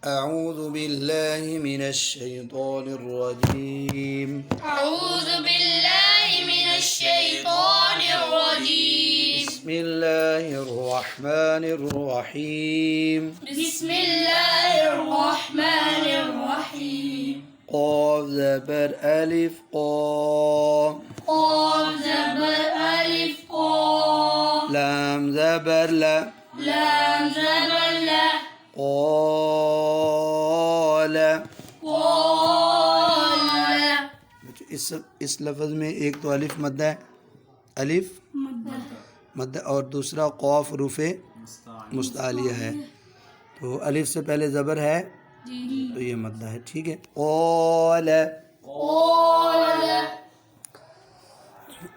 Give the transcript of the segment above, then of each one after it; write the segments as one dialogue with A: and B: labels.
A: أعوذ بالله من الشيطان الرجيم
B: أعوذ بالله من الشيطان الرجيم
A: بسم الله الرحمن الرحيم
B: بسم الله الرحمن الرحيم
A: قاف زبر ألف قاف
B: قاف زبر ألف قاف
A: لام زبر لا
B: لام زبر لا
A: قال
B: قال
A: اس لفظ میں ایک تو الف مدہ ہے، الف مدہ، اور دوسرا قاف حروف مستعلیہ ہے، تو الف سے پہلے زبر ہے تو یہ مدہ ہے، ٹھیک ہے. قال.
B: قال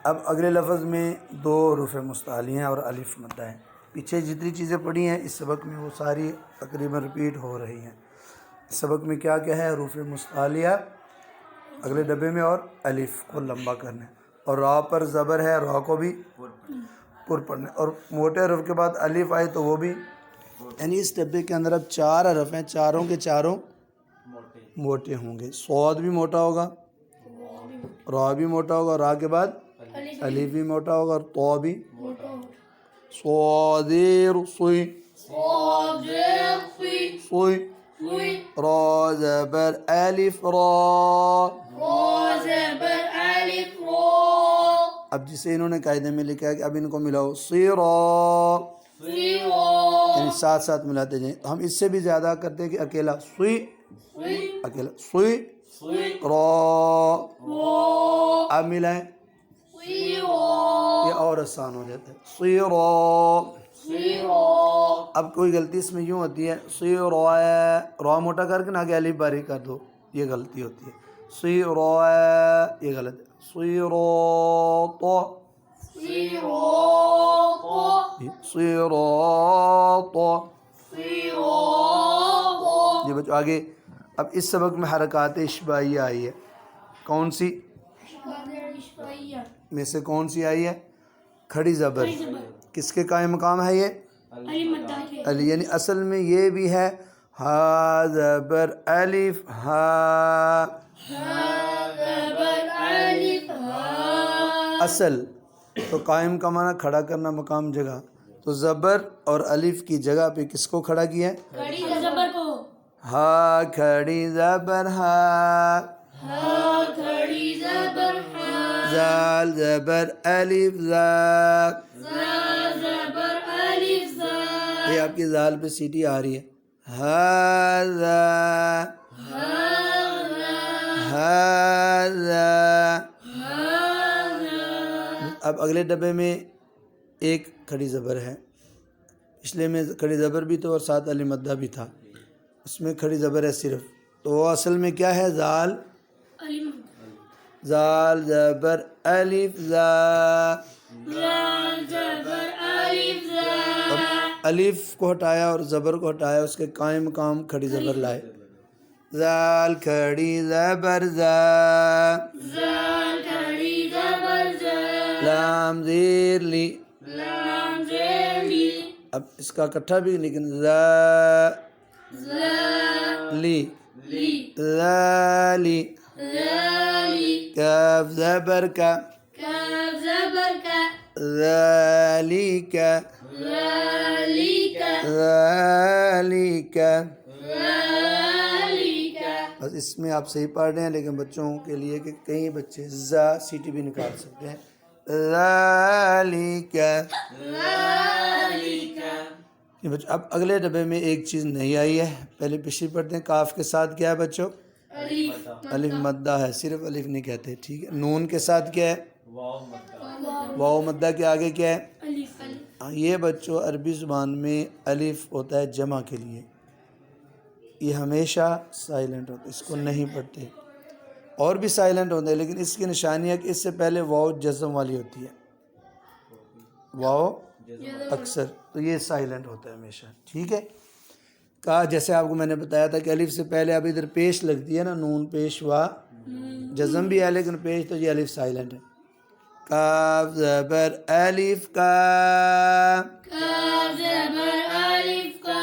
A: اب اگلے لفظ میں دو حروف مستعلیہ ہیں اور الف مدہ ہے. پیچھے جتنی چیزیں پڑھی ہیں اس سبق میں وہ ساری تقریباً رپیٹ ہو رہی ہیں. اس سبق میں کیا کیا ہے؟ حروف مستعلیہ اگلے ڈبے میں اور الف کو لمبا کرنا ہے، اور را پر زبر ہے، را کو بھی پر پڑھنا ہے، اور موٹے حرف کے بعد الف آئے تو وہ بھی، یعنی اس ڈبے کے اندر اب 4 حرف ہیں، چاروں کے چاروں موٹے ہوں گے. صاد بھی موٹا ہوگا، را بھی موٹا ہوگا، را کے بعد الف بھی موٹا ہوگا، اور تو بھی صادر صوی
B: صادر صي
A: صوی
B: صي
A: را زبر الف را.
B: را زبر ألف را
A: اب جسے انہوں نے قاعدے میں لکھا ہے کہ اب ان کو ملاؤ صیرا،
B: صراط
A: یعنی ساتھ ساتھ ملاتے جائیں. ہم اس سے بھی زیادہ کرتے ہیں کہ اکیلا سوئی،
B: صي
A: اکیلا سوئی
B: صي
A: را.
B: را
A: اب ملائیں،
B: صراط
A: یہ اور آسان ہو جاتا ہے. صیرا.
B: صراط
A: اب کوئی غلطی اس میں یوں ہوتی ہے صیرا، را موٹا کر کے نہ کہ الف باریک کر دو، یہ غلطی ہوتی ہے. صیرا یہ غلط ہے. صراط
B: صراط
A: صراط.
B: صراط
A: یہ بچوں آگے. اب اس سبق میں حرکات اشباعیہ آئی ہے. کون سی میں سے کون سی آئی ہے؟ کھڑی زبر. کس کے قائم مقام ہے یہ؟ علی. یعنی اصل میں یہ بھی ہے ہا زبر الف ہا.
B: زبر ألف ها
A: اصل تو قائم کا معنی کھڑا کرنا، مقام جگہ. تو زبر اور الف کی جگہ پہ کس کو کھڑا کیا ہے؟
B: کھڑی زبر کو
A: ہا کھڑی زبر ہا.
B: ہا کھڑی زبر ہا
A: زال زبر الف زا.
B: زا زبر ألف زا
A: یہ آپ کی زال پہ سیٹی آ رہی ہے. ہاذا
B: هذا
A: ہاذا.
B: هذا
A: اب اگلے ڈبے میں ایک کھڑی زبر ہے، پچھلے میں کھڑی زبر بھی تو اور ساتھ علی مدہ بھی تھا، اس میں کھڑی زبر ہے صرف. تو وہ اصل میں کیا ہے؟ زال. زال زبر الف زا.
B: زا زبر ألف زا
A: الف کو ہٹایا اور زبر کو ہٹایا، اس کے قائم مقام کھڑی زبر لائے. زال کھڑی زبر زا.
B: زال کھڑی زبر زا
A: لام زیر لی.
B: لام زیر لی
A: اب اس کا اکٹھا بھی لیکن زا
B: زا
A: لی
B: لی
A: ذالی.
B: ذالی
A: کاف زبر کا.
B: کاف زبر کا
A: ذالک
B: ذالک
A: ذالک.
B: ذالک
A: بس اس میں آپ صحیح پڑھ رہے ہیں، لیکن بچوں کے لیے کہ کئی بچے زا سیٹی بھی نکال سکتے ہیں. ذالک.
B: ذالک
A: یہ بچوں اب اگلے ڈبے میں ایک چیز نہیں آئی ہے، پہلے پچھلی پڑھتے ہیں. کاف کے ساتھ کیا ہے بچوں؟
B: الف
A: الف مدہ ہے، صرف الف نہیں کہتے، ٹھیک ہے. نون کے ساتھ کیا ہے؟ واو مدہ کے آگے کیا ہے؟
B: الف
A: ہاں، یہ بچوں عربی زبان میں الف ہوتا ہے جمع کے لیے، یہ ہمیشہ سائلنٹ ہوتا ہے، اس کو نہیں پڑھتے. اور بھی سائلنٹ ہوتے ہیں لیکن اس کی نشانی ہے کہ اس سے پہلے واو جزم والی ہوتی ہے، واو اکثر، تو یہ سائلنٹ ہوتا ہے ہمیشہ، ٹھیک ہے. کہا جیسے آپ کو میں نے بتایا تھا کہ الف سے پہلے اب ادھر پیش لگتی ہے نا، نون پیش وا جزم بھی ہے لیکن پیش تو یہ الف سائلنٹ ہے. کاف زبر الف کا.
B: کاف زبر الف کا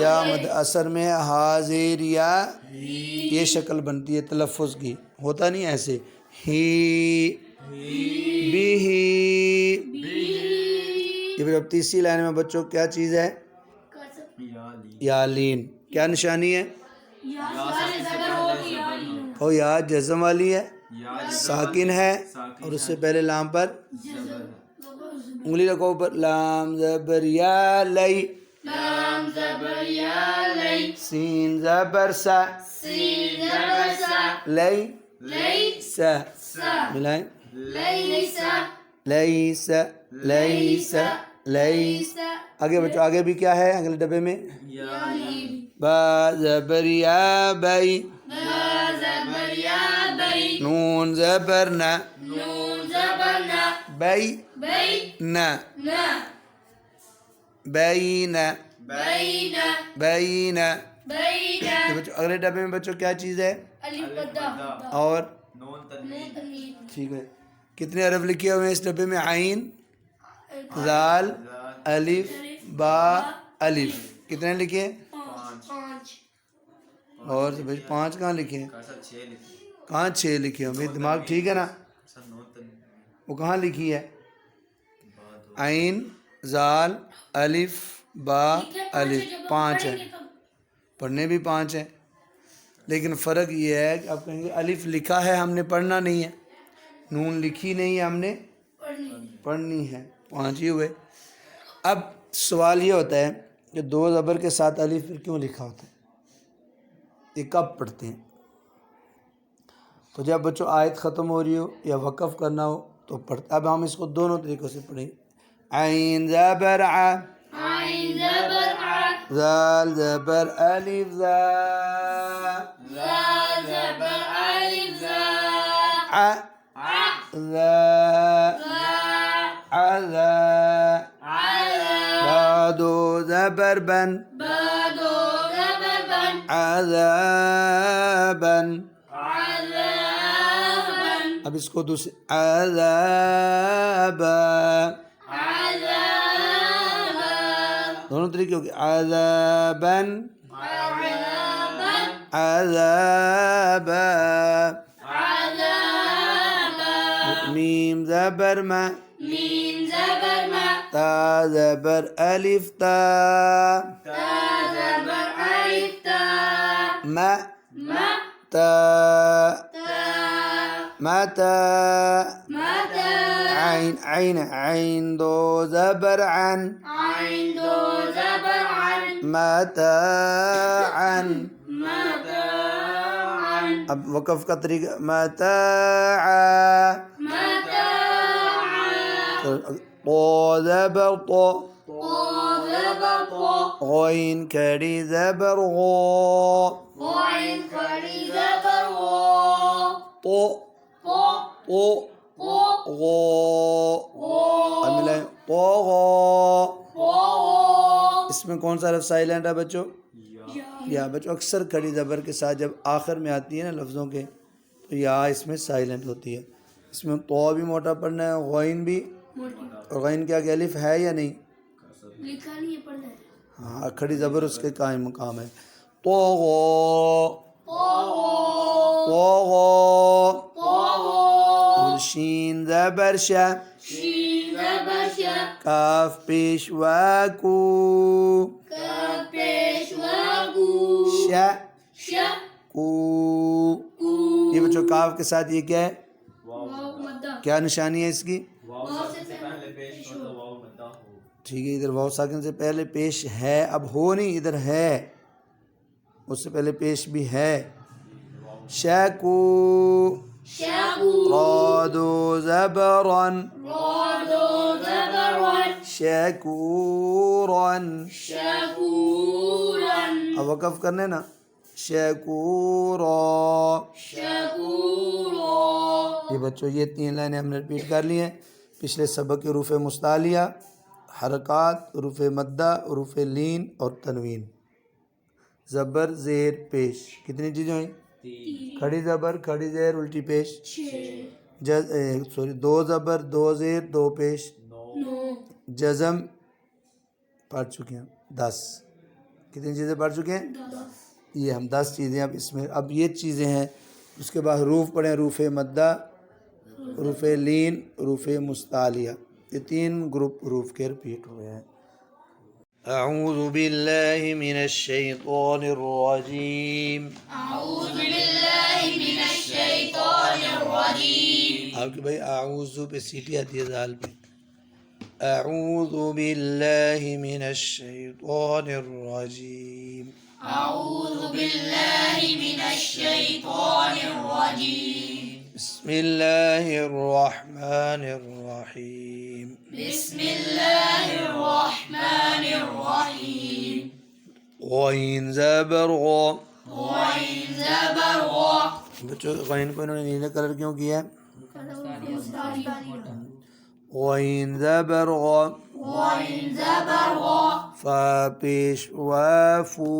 A: یا مد اثر میں ہا زیر یا یہ شکل بنتی ہے تلفظ کی، ہوتا نہیں ایسے ہی بھی ہی۔ یہ پھر اب تیسری لائن میں بچوں کیا چیز ہے؟ یا لین۔ کیا نشانی ہے؟ اور یا جزم والی ہے، ساکن ہے، اور اس سے پہلے لام پر انگلی رکھو اوپر، لام زبر یا لئی،
B: لام زبر یا لئی،
A: سین زبر سا،
B: سین زبر سا،
A: لئی
B: لئی
A: سا،
B: سا،
A: ملائیں،
B: لیسا،
A: لیسا لیسا لیسا۔ آگے بچوں آگے بھی کیا ہے اگلے ڈبے میں؟ با زبر یا بئی،
B: با زبر یا بئی،
A: نون زبر نا،
B: نون زبر نا،
A: بئی
B: بئی
A: نا،
B: نا،
A: بین
B: بین
A: بین۔
B: بین،
A: یہ بچوں اگلے ڈبے میں بچوں کیا چیز ہے؟
B: الف مدہ
A: اور
B: نون تنوین،
A: ٹھیک ہے، کتنے حرف لکھے ہوئے ہیں اس ڈبے میں؟ عین، زال، الف، با، الف، کتنے لکھے ہیں؟
B: پانچ،
A: اور بھائی 5 کہاں لکھے ہیں؟ کہاں 6 لکھے ہیں؟ بھائی دماغ ٹھیک ہے نا؟ وہ کہاں لکھی ہے؟ عین، زال، الف، با، الف، 5 ہے، پڑھنے بھی 5 ہیں، لیکن فرق یہ ہے کہ آپ کہیں گے الف لکھا ہے ہم نے پڑھنا نہیں ہے، نون لکھی نہیں ہے ہم نے پڑھنی ہے، 5 ہی ہوئے۔ اب سوال یہ ہوتا ہے کہ 2 زبر کے ساتھ الف پھر کیوں لکھا ہوتا ہے؟ یہ کب پڑھتے ہیں؟ تو جب بچوں آیت ختم ہو رہی ہو یا وقف کرنا ہو تو پڑھتے۔ اب ہم اس کو دونوں طریقوں سے پڑھیں گے۔ عین زبر ع،
B: عین زبر ع،
A: زال زبر الف زا،
B: زال زبر الف زا،
A: ع ذا عذا، بعدو زبر بن،
B: بادو زبر بن،
A: عذابا۔
B: عذابا،
A: اب اس کو دوسرے عذابا،
B: عذابا،
A: دونوں طریقے ہو گئے، عذابا
B: عذابا،
A: عذابا۔
B: عذابا،
A: میم زبر ما،
B: میم زبر ما،
A: تا زبر الف تا،
B: تا زبر الف تا،
A: ما
B: ما
A: تا
B: تا،
A: متا،
B: متى،
A: عین عین عین دو زبر عن،
B: عين دو زبر عن،
A: متاعا۔
B: متاعا،
A: اب وقف کا طریقہ متاعا،
B: متاعا،
A: طو زبر طو،
B: طو زبر طو،
A: غین کھڑی زبر غو،
B: وعين كري زبر غو،
A: طو
B: طو
A: طو
B: طو
A: غو،
B: غو،
A: اب ملائیں طو غو۔
B: غو،
A: اس میں کون سا لفظ سائلنٹ ہے بچوں؟ یا بچوں اکثر کھڑی زبر کے ساتھ جب آخر میں آتی ہے نا لفظوں کے تو یا اس میں سائلنٹ ہوتی ہے۔ اس میں طو بھی موٹا پڑھنا ہے، غین بھی، اور غین کے آگے الف ہے یا نہیں؟
B: لکھا نہیں ہے پڑھنا ہے،
A: ہاں کھڑی زبر اس کے قائم مقام ہے۔ طو غو،
B: طو غو،
A: طو غو،
B: طو غو،
A: شین زبر شا،
B: شين زبر شا،
A: کاف پیش واکو،
B: كاف پیشواگو،
A: شا
B: شا
A: کو۔
B: کو،
A: یہ بچوں کاف کے ساتھ یہ کیا ہے؟
B: واو مدہ،
A: کیا نشانی ہے اس کی؟
B: واو سے پہلے پیش ہو،
A: ٹھیک ہے، ادھر واو ساکن سے پہلے پیش ہے، اب ہو نہیں ادھر ہے، اس سے پہلے پیش بھی ہے۔ شاکو،
B: شاکو،
A: قادو زبرن،
B: رادو زبر ون،
A: شاکورن۔
B: شاکورا،
A: اب وقف کرنے نا، شاکورا۔
B: شاکورا،
A: یہ بچوں یہ 3 لائنیں ہم نے ریپیٹ کر لی ہیں پچھلے سبق کے حروف مستعلیہ، حرکات، حروف مدہ، حروف لین اور تنوین، زبر زیر پیش، کتنی چیزیں ہوئیں؟ کھڑی زبر، کھڑی زیر، الٹی پیش، 2 زبر، 2 زیر، 2 پیش،
B: نو،
A: جزم پڑھ چکے ہیں 10، کتنی چیزیں پڑھ چکے ہیں؟ یہ ہم 10 چیزیں اب اس میں، اب یہ چیزیں ہیں. اس کے بعد حروف پڑھیں، حروف مدہ، حروف لین، حروف مستعلیہ. یہ 3 گروپ حروف کے رپیٹ ہوئے ہیں. اعوذ باللہ من الشیطان الرجیم.
B: أعوذ بالله من الشيطان الرجيم.
A: آپ کے بھائی اعوذ پہ سیٹی آتی ہے دال پہ. اعوذ باللہ من الشیطان الرجیم.
B: أعوذ بالله من الشيطان الرجيم.
A: بسم اللہ الرحمن الرحیم.
B: بسم الله الرحمن الرحيم.
A: غین زبر غ.
B: غين زبر غ.
A: بچوں غین کو انہوں نے نیلے کلر کیوں کیا ہے؟ غین زبر غ.
B: غين زبر غ.
A: فا پیش وا فو.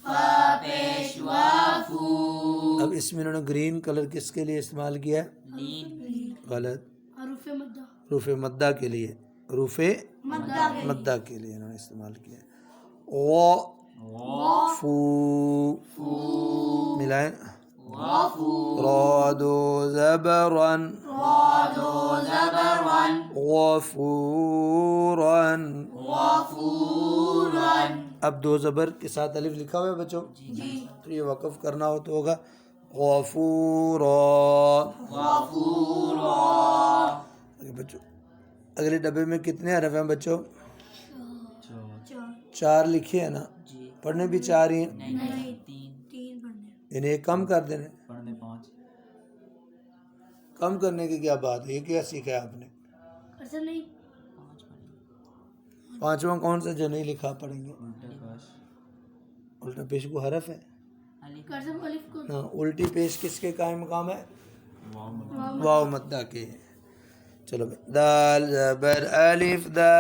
B: فا پیش وا فو.
A: اب اس میں انہوں نے گرین کلر کس کے لیے استعمال کیا ہے؟ غلط،
B: حروف مدہ.
A: حروف مدہ کے لیے، حروف مدہ کے لیے انہوں نے استعمال کیا ہے. غ فو. ملائیں. رادو زبرن.
B: رادو زبرن.
A: غفورن.
B: غفورن.
A: اب 2 زبر کے ساتھ الف لکھا ہوا ہے بچوں، تو یہ وقف کرنا ہو تو ہوگا غفورا.
B: غفورا.
A: بچوں اگلے ڈبے میں کتنے حرف ہیں بچوں؟ 4 لکھے ہیں نا، پڑھنے بھی 4 ہی ہیں، یعنی ایک کم کر دینے. کم کرنے کی کیا بات ہے؟ یہ کیا سیکھا ہے آپ نے؟ 5واں کون سا جو نہیں لکھا پڑھیں گے؟ الٹا پیش کو حرف ہے. ہاں، الٹی پیش کس کے قائم مقام ہے؟ واو مدہ کے. چلو بھائی، دال زبر الف دا.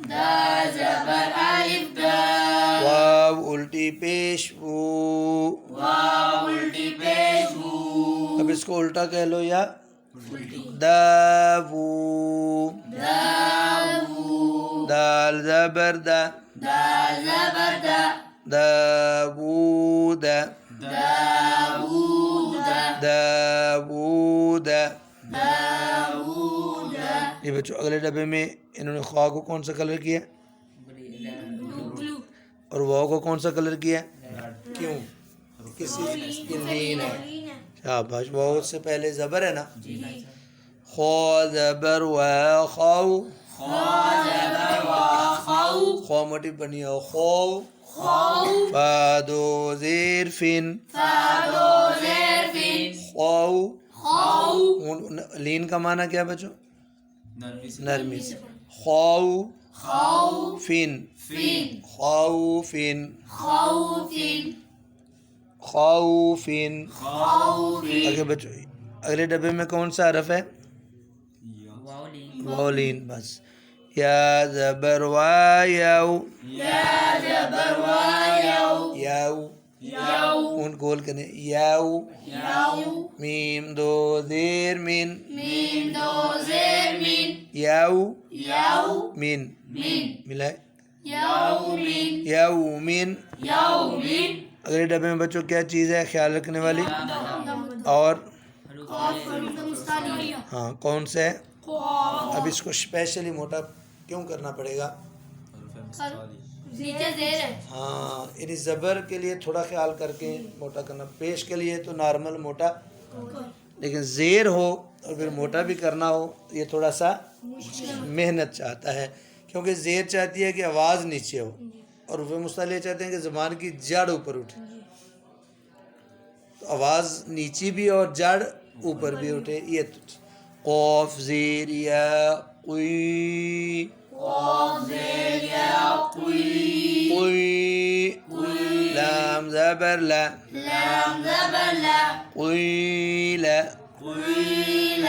B: دا زبر الف دا.
A: واو الٹی پیش وو.
B: واو الٹی پیش وو.
A: اب اس کو الٹا کہہ لو یا دا وو.
B: داو.
A: دال زبر دا.
B: دا زبر دا.
A: داوود.
B: داود.
A: داوود.
B: داود.
A: یہ بچوں اگلے ڈبے میں انہوں نے خواہ کو کون سا کلر کیا ہے؟ اور واو کو کون سا کلر کیا ہے؟ کیوں؟ کسی کی لین ہے. شاباش. واو سے پہلے زبر ہے نا. خوا زبر و خاو. خواہ موٹی بنی ہو خو. فادو زیر فن.
B: فادو زیر فن.
A: خواو.
B: خاو.
A: لین کا معنی کیا بچوں؟ نرمی سے. خواو
B: خاو.
A: فن.
B: فن.
A: خواو فن.
B: خاو فن.
A: خواو فن.
B: خاو فن.
A: آگے بچوں اگلے ڈبے میں کون سا حرف ہے؟ واو لین. بس. یا زبر وا یاو.
B: یا زبر وا یاو.
A: یاو.
B: یاو.
A: اون گول کرنے. یاو.
B: یاو.
A: میم دو زیر من.
B: میم دو زیر من.
A: یاو
B: یاو.
A: من.
B: من.
A: ملا ہے.
B: یاو من.
A: یاو من.
B: یاو من.
A: اگلے ڈبے میں بچوں کیا چیز ہے خیال رکھنے والی؟ اور ہاں کون سے ہے؟ اب اس کو اسپیشلی موٹا کیوں کرنا پڑے گا؟
B: نیچے زیر ہے.
A: ہاں یعنی زبر کے لیے تھوڑا خیال کر کے موٹا کرنا. پیش کے لیے تو نارمل موٹا، لیکن زیر ہو اور پھر موٹا بھی کرنا ہو یہ تھوڑا سا محنت چاہتا ہے، کیونکہ زیر چاہتی ہے کہ آواز نیچے ہو اور وہ مستعلیہ چاہتے ہیں کہ زبان کی جڑ اوپر اٹھے، تو آواز نیچی بھی اور جڑ اوپر بھی اٹھے. یہ قوف زیر یا قوی.
B: قاف زیر یا قوی.
A: قوی. لام زبر لا.
B: لام زبر لا.
A: قویل.
B: قویل.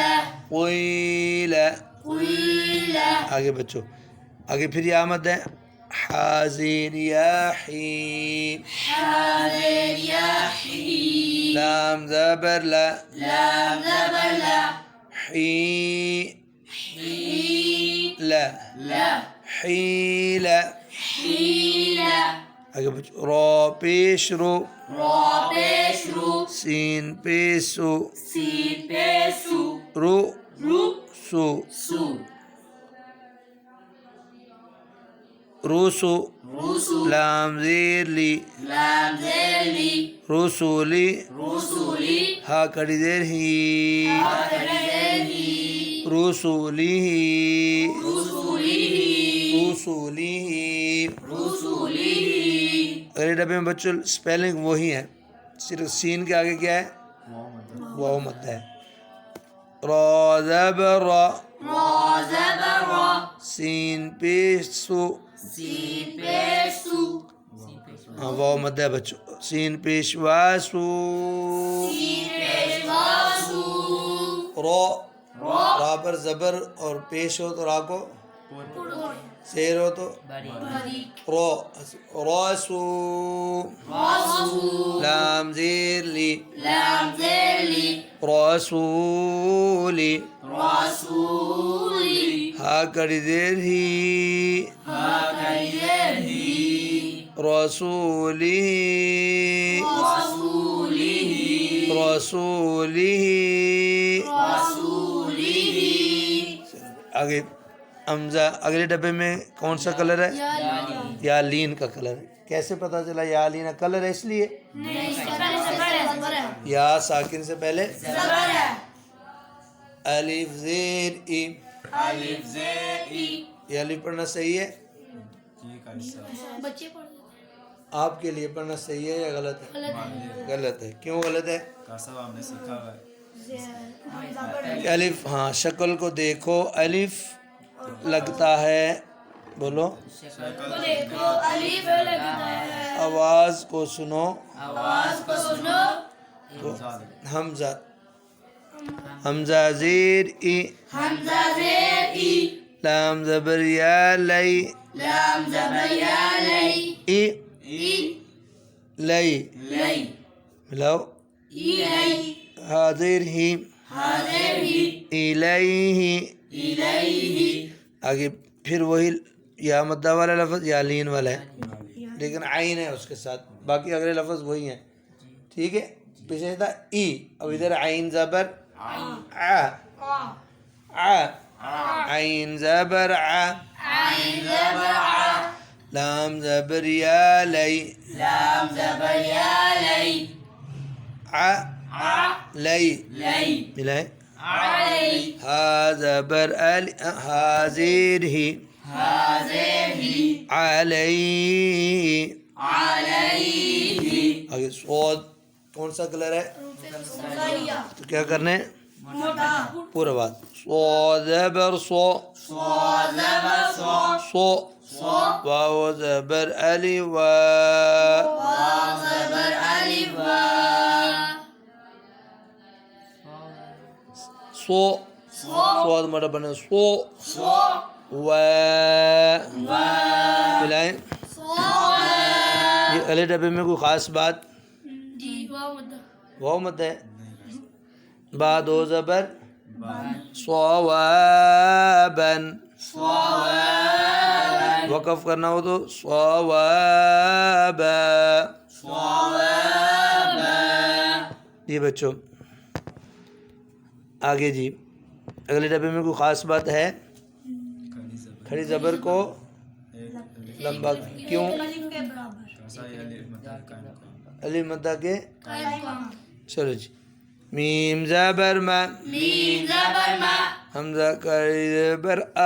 A: قویل.
B: قویل.
A: آگے بچوں آگے پھر یہ آمد ہے حازین یا حین.
B: حاضر یا حین.
A: لام زبر لا.
B: لام زبر لا.
A: حین.
B: حین.
A: لا.
B: لا.
A: حیل.
B: حيلا
A: آگے بچو را پیش رو
B: را پیش رو
A: سین پیش سو
B: سین پیش سو
A: رو
B: رو
A: سو
B: سو
A: روسو
B: روسو
A: لام زیر لی
B: لام زیر لی
A: رسولی
B: رسولی
A: ہا کڑی زیر ہی
B: آخری
A: رسولی
B: رسولی
A: رسولی
B: رسولی
A: اگلے ڈبے میں بچوں سپیلنگ وہی ہے، صرف سین کے آگے کیا ہے؟ واو مد ہے۔ را زبر را
B: را زبر را
A: سین پیش سو
B: سین پیش سو
A: ہاں واو مد ہے بچوں، سین پیش واسو
B: سین پیش واسو
A: را را پر زبر اور پیش ہو تو را کو زیر ہو تو را راسو
B: راسو
A: لام زیر لی
B: لام زیر لی
A: رسولی
B: رسولی
A: ہا کڑی زیر ہی
B: آخری زیر ہی
A: رسولی
B: رسولی
A: رسولی
B: رسولی
A: آگے حمزہ اگلے ڈبے میں کون سا کلر ہے؟ یا لین کا کلر ہے۔ کیسے پتا چلا یا لین کا کلر ہے؟ اس لیے یا ساکن سے پہلے
B: زبر ہے
A: الف زیر ای،
B: الف زیر ای
A: یہ الف پڑھنا صحیح ہے؟
B: بچے پڑھ
A: آپ کے لیے پڑھنا صحیح ہے یا غلط ہے؟ غلط ہے۔ کیوں غلط ہے؟ الف ہاں شکل کو دیکھو، الف لگتا ہے، بولو
B: دیکھو الف لگتا ہے
A: آواز کو سنو
B: آواز کو سنو
A: تو حمزہ حمزہ زیر ای،
B: حمزہ زیر ای
A: لام زبر یا لئی
B: لام زبر یا لئی
A: ای
B: ای
A: لئی
B: لئی
A: ملاؤ
B: ای لئی
A: حاضر ہی
B: حاضر ہی
A: الیہ
B: الیہ
A: آگے پھر وہی یا مدہ والا لفظ یا لین والا ہے لیکن عین ہے اس کے ساتھ، باقی اگلے لفظ وہی ہیں، ٹھیک ہے؟ پیچھے تھا ای، اب ادھر عین زبر آ عین زبر آ
B: عین زبر ع
A: لام زبر یا لئی
B: لام زبر یا لئی
A: لئی
B: لئی
A: ملائے
B: علی
A: ہا زبر حاضر ہی
B: حاضر ہی
A: علیہ
B: علیہ
A: آگے صوت کون سا کلر ہے؟ تو کیا کرنے پورا بات صو زبر صو
B: صاد زبر صو
A: صو
B: صو
A: واو زبر الف و
B: واو زبر الف و
A: صو
B: صو
A: صوت مڑا بنے صو
B: صو
A: و ملائیں یہ اگلے ڈبے میں کوئی خاص بات واو مت ہے با دو زبر صوابن وقف کرنا ہو تو صوابا جی بچوں آگے جی اگلے ڈبے میں کوئی خاص بات ہے؟ کھڑی زبر کو لمبا کیوں؟ الف مدہ کے چلو جی میم زبر ما
B: میم زبر ما
A: حمزہ کھڑی زبر آ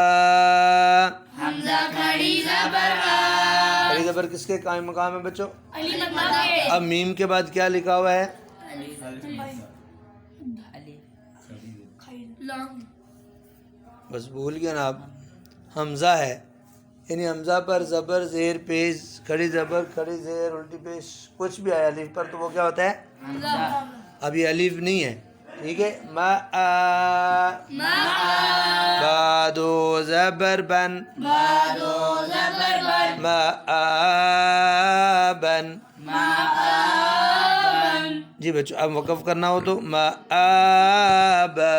B: حمزہ کھڑی زبر آ
A: کھڑی زبر کس کے قائم مقام ہے بچوں؟
B: الف مدہ
A: اب میم کے بعد کیا لکھا ہوا ہے؟ بس بھول گیا نا آپ، حمزہ ہے یعنی حمزہ پر زبر زیر پیش کھڑی زبر کھڑی زیر الٹی پیش کچھ بھی آیا الف پر تو وہ کیا ہوتا ہے؟ اب یہ الف نہیں ہے، ٹھیک ہے؟ ما آ بادو زبر بن
B: بادو زبر بن
A: ما آ بن جی بچوں اب وقف کرنا ہو تو ما آ با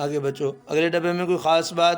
A: آگے بچوں اگلے ڈبے میں کوئی خاص بات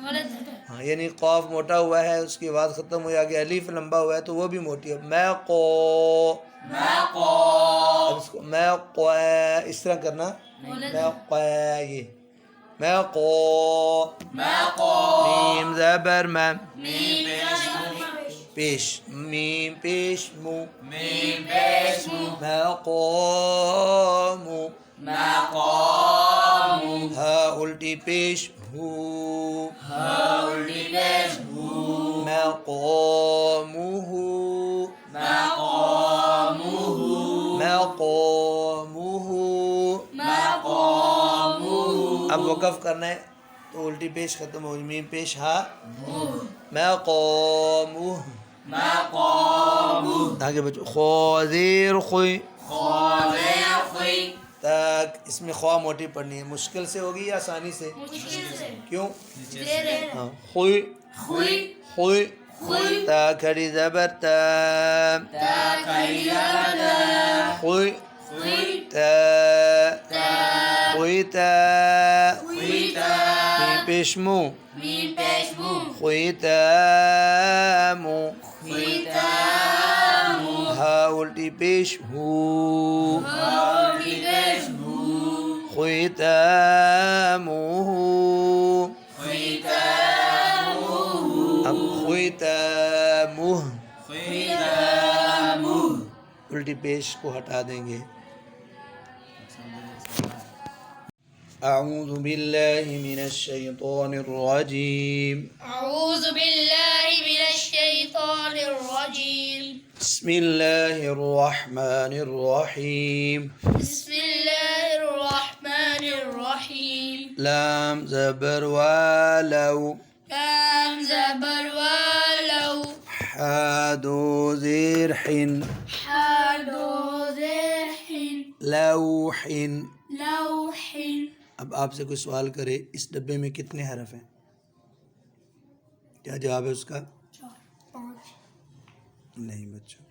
A: ہاں یعنی قاف موٹا ہوا ہے، اس کی آواز ختم ہوئی، آگے الف لمبا ہوا ہے تو وہ بھی موٹی ہے. میں قو، اب اس کو میں قو اس طرح کرنا، میں قو، یہ میں قو. میم زبر میں، پیش، میم پیش مو، میں قومو. ہا الٹی پیش ہو، میں قومه، میں قومه. اب وقف کرنا ہے تو الٹی پیش ختم ہو، میم پیش ہا، میں قومه. آگے بچو، خوزیر خوئی، تک اس میں خواہ موٹی پڑھنی ہے. مشکل سے ہوگی یا آسانی سے؟ کیوں؟ ہاں خوئی، خوئی، تا کھڑی زبر تا، خوئی تا، خوئی تا، میم پیش مو، خوئی تا مو. ہا الٹی پیش ہو، خوئی تا مو. اب خوئی تا مو، الٹی پیش کو ہٹا دیں گے. اعوذ باللہ من الشیطان الرجیم،
B: أعوذ بالله من الشيطان الرجيم.
A: بسم اللہ الرحمن الرحیم.
B: بسم الله الرحمن الرحيم.
A: لام زبر والو،
B: لام زبر ولو،
A: حادو زیر حن،
B: حادو ذرح،
A: لوح.
B: لوح.
A: اب آپ سے کوئی سوال کرے اس ڈبے میں کتنے حرف ہیں، کیا جواب ہے اس کا؟
B: 5.
A: نہیں بچوں،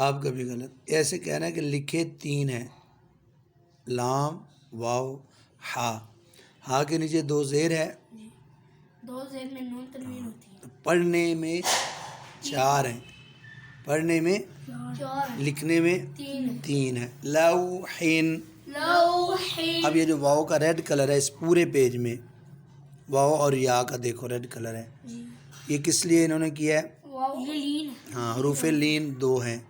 A: آپ کا بھی غلط. ایسے کہنا ہے کہ لکھے 3 ہیں، لام واو ہا. ہا کے نیچے 2 زیر ہے،
B: 2 زیر میں نون تنوین ہوتی ہے.
A: تو پڑھنے میں 4 ہیں، پڑھنے میں
B: 4.
A: لکھنے میں 3 ہے. لوحین.
B: لوح.
A: اب یہ جو واو کا ریڈ کلر ہے اس پورے پیج میں، واو اور یا کا دیکھو ریڈ کلر ہے، یہ کس لیے انہوں نے کیا ہے؟
B: یہ لین.
A: ہاں حروف لین 2 ہیں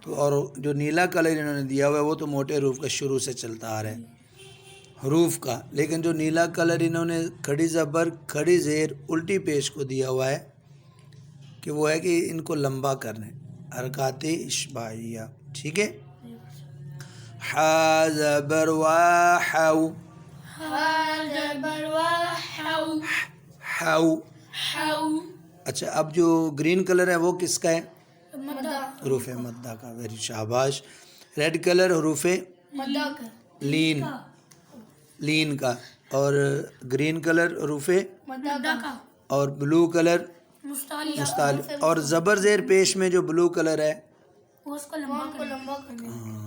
A: تو، اور جو نیلا کلر انہوں نے دیا ہوا ہے وہ تو موٹے حروف کا شروع سے چلتا آ رہا ہے حروف کا، لیکن جو نیلا کلر انہوں نے کھڑی زبر کھڑی زیر الٹی پیش کو دیا ہوا ہے کہ وہ ہے کہ ان کو لمبا کرنا ہے، حرکات اشباعیہ. ٹھیک ہے. حا زبر واحو،
B: زبر وحو،
A: حو.
B: حو.
A: اچھا اب جو گرین کلر ہے وہ کس کا ہے؟
B: مدہ.
A: حروف مدہ کا. ویری شاباش. ریڈ کلر حروف
B: مدہ کا.
A: لین، لین کا. اور گرین کلر حروف
B: مدہ کا.
A: اور بلو کلر
B: مستعلیہ.
A: مستعلی. اور زبر زیر پیش میں جو بلو کلر ہے
B: اس کو لمبا کرنا.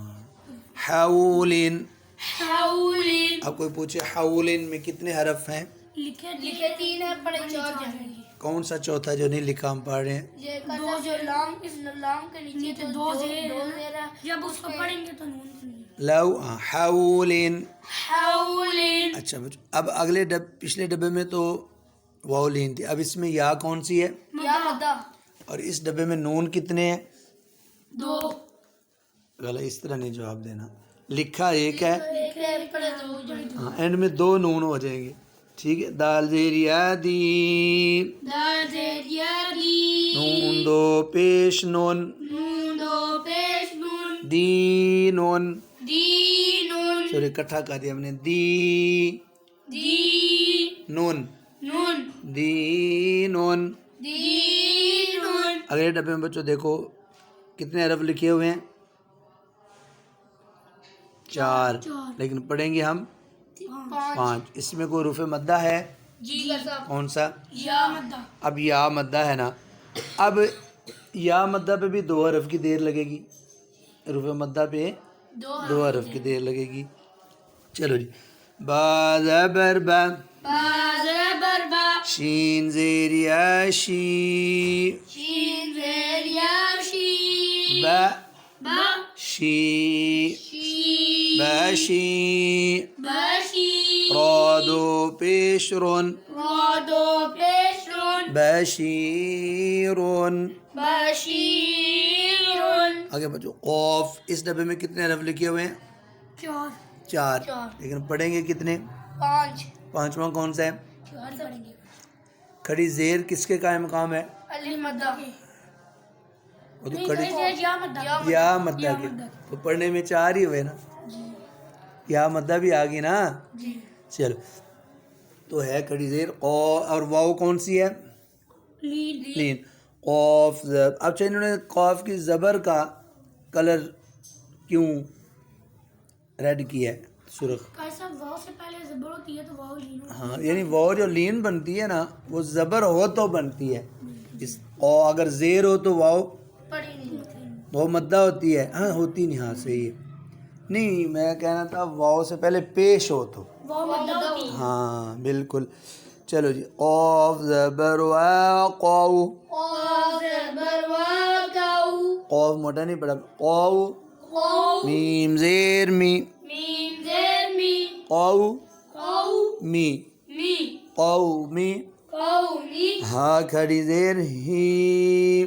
A: حولین.
B: حولین.
A: اب کوئی پوچھے حولین میں کتنے حرف ہیں؟
B: لکھے 3 ہے، پڑھے 4 جائیں گے.
A: کون سا چوتھا جو نہیں لکھا ہم پڑھ رہے ہیں؟
B: یہ 2 جو لام، اس لام کے نیچے 2 زیر ہے، جب اس کو پڑھیں گے تو نون تنوین.
A: لو حولین.
B: حولین.
A: اچھا بچوں اب اگلے پچھلے ڈبے میں تو واو لین تھی، اب اس میں یا کون سی ہے؟
B: یا مدہ.
A: اور اس ڈبے میں نون کتنے ہیں؟
B: 2.
A: غلط، اس طرح نہیں جواب دینا. لکھا ایک ہے،
B: لکھے پڑھے 2 جائیں گے.
A: ہاں اینڈ میں 2 نون ہو جائیں گے. ٹھیک ہے. دال زیر یا دی،
B: دال زیر یا دی،
A: نون 2 پیش نون،
B: نون 2 پیش نون،
A: دی نون.
B: دی نون،
A: سورے اکٹھا کر دیا ہم نے. دی
B: دی
A: نون،
B: نون،
A: دی نون.
B: دی نون.
A: اگلے ڈبے میں بچوں دیکھو کتنے حرف لکھے ہوئے ہیں؟ 4، لیکن پڑھیں گے ہم 5. اس میں کوئی حروف مدہ ہے؟
B: جی صاحب.
A: کون سا؟
B: یا مدہ.
A: اب یا مدہ ہے نا. اب یا مدہ پہ بھی 2 حرف کی دیر لگے گی، حروف مدہ پہ 2 حرف کی دیر لگے گی. چلو جی. با زبر با،
B: با زبر
A: شین زیر یا شی
B: شین زیر یا شی
A: با
B: با
A: شی
B: شی
A: باشی
B: بشی
A: را دو پیش رون
B: را دو پیش رون
A: بشیرون
B: بشیرون
A: آگے بچو قوف اس ڈبے میں کتنے حرف لکھے ہوئے ہیں؟
B: چار
A: چار
B: چار
A: لیکن پڑھیں گے کتنے؟
B: پانچ
A: پانچواں کون سا ہے؟
B: چار پڑھیں گے
A: کھڑی زیر کس کے قائم مقام ہے؟
B: الف مدہ
A: وہ تو کھڑی
B: یا مدہ
A: یا مدہ کے تو پڑھنے میں چار ہی ہوئے نا یا مدہ بھی آ گئی نا
B: جی
A: چلو تو ہے کھڑی زیر اور واو کون سی ہے؟ لین قوف اچھا انہوں نے قوف کی زبر کا کلر کیوں ریڈ کیا ہے سرخ؟
B: کیسا واو سے پہلے زبر ہوتی ہے تو واو لین ہوتی
A: ہاں یعنی واو جو لین بنتی ہے نا وہ زبر ہو تو بنتی ہے اس اگر زیر ہو تو واو
B: پڑھی نہیں ہوتی
A: وہ مدہ ہوتی ہے ہاں ہوتی نہیں ہاں صحیح ہے نہیں میں کہنا تھا واو سے پہلے پیش ہو تو
B: واو مدہ ہوتی ہے
A: ہاں بالکل چلو جی قاف زبر وا قاو
B: قاف زبر وا قاو
A: قاف موٹا نہیں پڑا قاو
B: قاو
A: میم زیر می
B: میم زیر می
A: قاو
B: قاو
A: می
B: می
A: قومی
B: قومی
A: ہاں کھڑی زیر ہی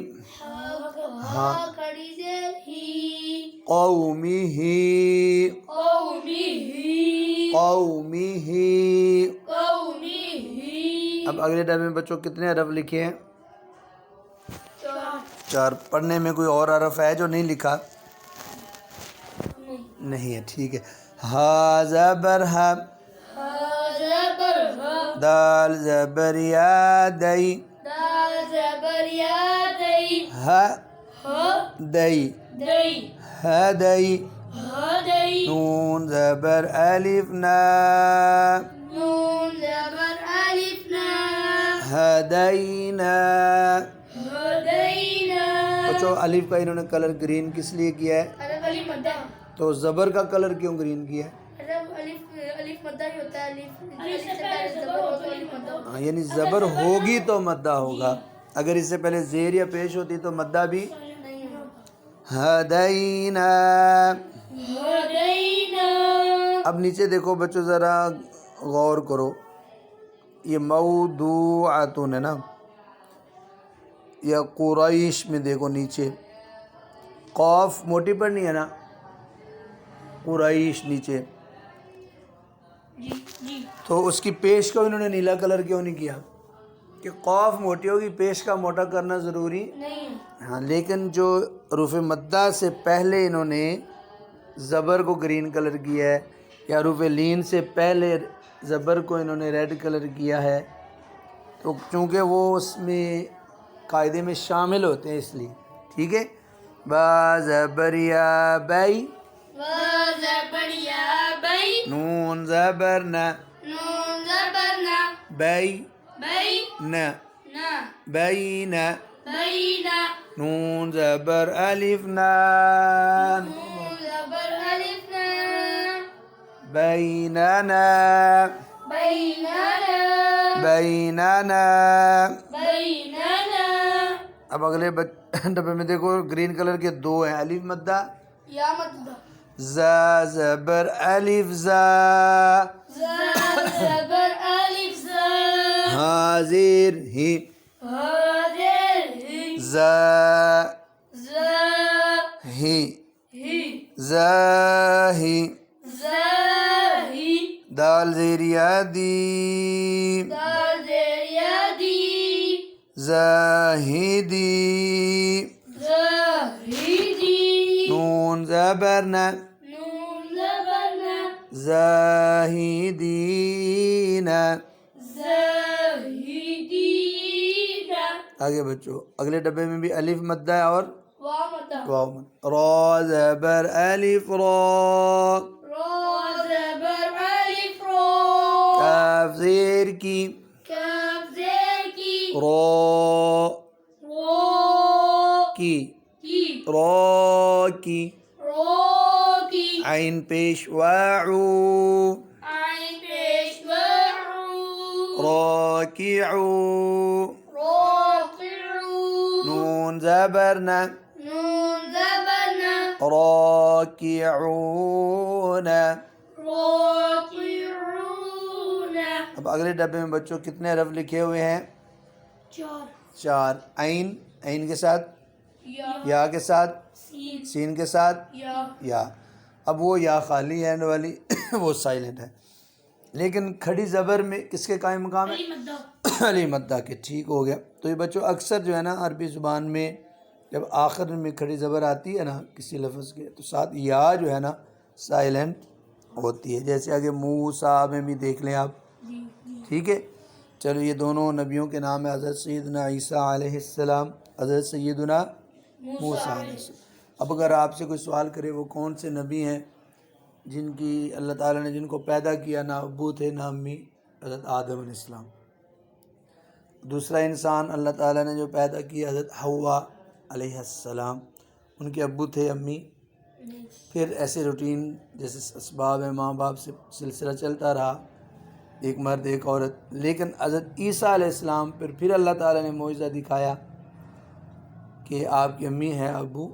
B: ہا کھڑی زیر ہی
A: قومی ہی
B: قومی ہی
A: قومی ہی
B: قومی ہی
A: اب اگلے ڈبے میں بچوں کتنے حرف لکھے ہیں؟
B: چار
A: چار پڑھنے میں کوئی اور حرف ہے جو نہیں لکھا؟ نہیں ہے ٹھیک ہے ہا زبر ہا
B: زبر ہا
A: دال زبر یا دئی
B: دال زبر یا دئی
A: ہا
B: ہا
A: دئی
B: دئی
A: ہا دئی
B: ہا دئی
A: نون زبر الف نا
B: نون زبر الف نا
A: ہدینا
B: ہدینا
A: بچوں الف کا انہوں نے کلر گرین کس لیے کیا ہے؟
B: الف مدہ
A: تو زبر کا کلر کیوں گرین کیا ہے؟
B: الف مدہ ہی ہوتا ہے الف سے پہلے زبر ہو تو الف مدہ ہوتا
A: ہاں یعنی زبر ہوگی تو مدہ ہوگا اگر اس سے پہلے زیر یا پیش ہوتی تو مدہ بھی
B: نہیں ہوتا
A: ہدینا
B: ہدینا
A: اب نیچے دیکھو بچوں ذرا غور کرو یہ موضوعاتن ہے نا یا قریش میں دیکھو نیچے قاف موٹی پڑھنی ہے نا قریش نیچے
B: جی جی
A: تو اس کی پیش کو انہوں نے نیلا کلر کیوں نہیں کیا کہ قاف موٹی ہوگی پیش کا موٹا کرنا ضروری
B: نہیں
A: ہاں لیکن جو حروف مدہ سے پہلے انہوں نے زبر کو گرین کلر کیا ہے یا حروف لین سے پہلے زبر کو انہوں نے ریڈ کلر کیا ہے تو چونکہ وہ اس میں قاعدے میں شامل ہوتے ہیں اس لیے ٹھیک ہے با زبر یا بئی
B: زبر یا بئی
A: نون زبر نا
B: نون زبر نا
A: بئی
B: بئی
A: نا
B: نا
A: بین
B: بینا
A: نون زبر الف نا
B: نون زبر الف نا
A: بیننا
B: بیننا
A: بیننا
B: بیننا
A: اب اگلے ڈبے میں دیکھو گرین کلر کے دو ہیں الف مدہ
B: یا مدہ
A: زا زبر الف زا
B: زبر الف ز
A: حاضر ہی
B: حاضر
A: زا
B: ز
A: ہی
B: ہی
A: زا ہی
B: زہی
A: دال زیر یا دی
B: دال زیر یا دی
A: زاہدی
B: زاہدی
A: نون زبر نا
B: نون زبر نا
A: زاہدین
B: زاہدین
A: آگے بچو اگلے ڈبے میں بھی الف مدہ ہے اور
B: واو مدہ
A: واو مدہ را زبر الف را
B: را زبر الف را
A: کاف زیر کی
B: کاف زیر کی
A: را
B: را
A: کی
B: کی
A: را کی
B: را کی
A: عین پیش واعو
B: عین پیش وعو
A: راكعون
B: راكعون
A: نون زبر ن
B: نون زبر ن
A: راكعون.
B: راكعون.
A: اب اگلے ڈبے میں بچوں کتنے حرف لکھے ہوئے ہیں؟ 4. عین، عین کے ساتھ، یا کے ساتھ، سین کے ساتھ، یا. اب وہ یا خالی اینڈ والی وہ سائلنٹ ہے، لیکن کھڑی زبر میں کس کے قائم مقام ہے؟ علی مدہ کے. ٹھیک ہو گیا. تو یہ بچوں اکثر جو ہے نا عربی زبان میں جب آخر میں کھڑی زبر آتی ہے نا کسی لفظ کے تو ساتھ یا جو ہے نا سائلنٹ ہوتی ہے. جیسے آگے موسیٰ میں بھی دیکھ لیں آپ. ٹھیک ہے. چلو یہ دونوں نبیوں کے نام ہے، حضرت سیدنا عیسیٰ علیہ السلام، حضرت سیدنا موسیٰ علیہ السلام. اب اگر آپ سے کوئی سوال کرے وہ کون سے نبی ہیں جن کی اللہ تعالیٰ نے جن کو پیدا کیا نہ ابو تھے نہ امی؟ حضرت آدم علیہ السلام. دوسرا انسان اللہ تعالیٰ نے جو پیدا کیا حضرت حوا علیہ السلام، ان کے ابو تھے امی؟ پھر ایسے روٹین جیسے اسباب ہے، ماں باپ سے سلسلہ چلتا رہا، ایک مرد ایک عورت. لیکن حضرت عیسیٰ علیہ السلام پھر اللہ تعالیٰ نے معجزہ دکھایا کہ آپ کی امی ہے ابو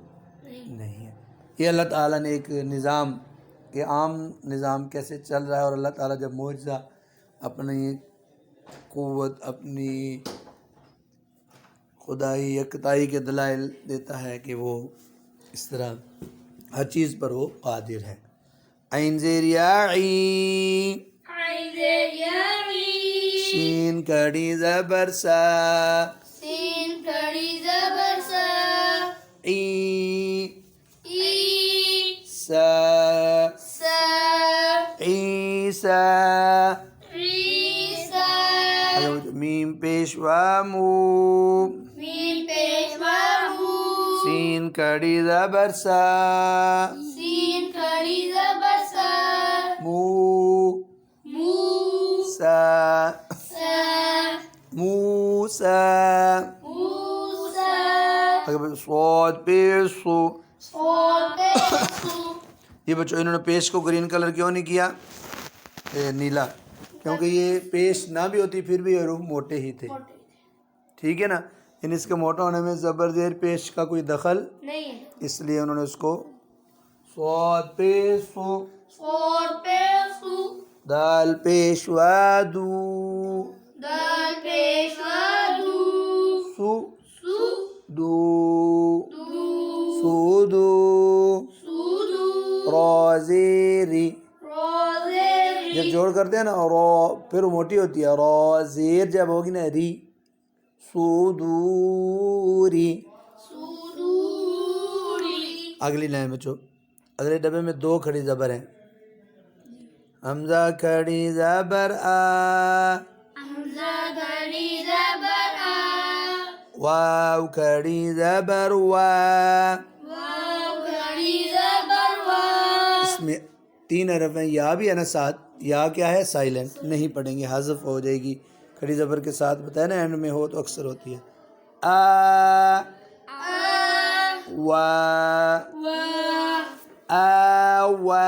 A: نہیں ہے. یہ اللہ تعالیٰ نے ایک نظام، یہ عام نظام کیسے چل رہا ہے، اور اللہ تعالیٰ جب معجزہ اپنی قوت، اپنی خدائی یکتائی کے دلائل دیتا ہے کہ وہ اس طرح ہر چیز پر وہ قادر ہے. عین زیر یا عین، سین کڑی زبر سا،
B: سین کڑی زبر سا،
A: عین
B: ای
A: سا،
B: سا،
A: عیسیٰ.
B: عیسیٰ.
A: میم پیشوا مو،
B: میم پیشوا مو،
A: سین کڑی زبر سا،
B: سین کڑی زبر سا،
A: مو
B: مو
A: سا،
B: سا،
A: موسیٰ.
B: موسیٰ.
A: صاد پیش سو.
B: صاد پیش سو.
A: یہ بچوں انہوں نے پیش کو گرین کلر کیوں نہیں کیا نیلا؟ کیونکہ یہ پیش نہ بھی ہوتی پھر بھی یہ حروف موٹے ہی تھے. ٹھیک ہے نا. یعنی اس کے موٹا ہونے میں زبر زیر پیش کا کوئی دخل
B: نہیں ہے،
A: اس لیے انہوں نے اس کو صاد پیش سو.
B: صاد پیش سو.
A: دال پیشوا دو،
B: دال پیشوا دو،
A: سو
B: سو
A: دو،
B: دو،
A: سودو،
B: سودو،
A: روزیری.
B: روزیری.
A: جب جوڑ کرتے ہیں نا رو پھر وہ موٹی ہوتی ہے، روزیر جب ہوگی نا ری، سودوری.
B: سودوری.
A: اگلی لائن بچو، اگلے ڈبے میں 2 کھڑی زبر ہیں. حمزہ کھڑی زبر آ،
B: حمزہ کھڑی زبر آ،
A: واو کھڑی زبر وا.
B: واو کھڑی زبر وا.
A: اس میں 3 حرف ہیں، یا بھی ہے نا ساتھ. یا کیا ہے؟ سائلنٹ، نہیں پڑھیں گے، حذف ہو جائے گی. کھڑی زبر کے ساتھ بتایا نا اینڈ میں ہو تو اکثر ہوتی ہے. آ، وا، آ وا.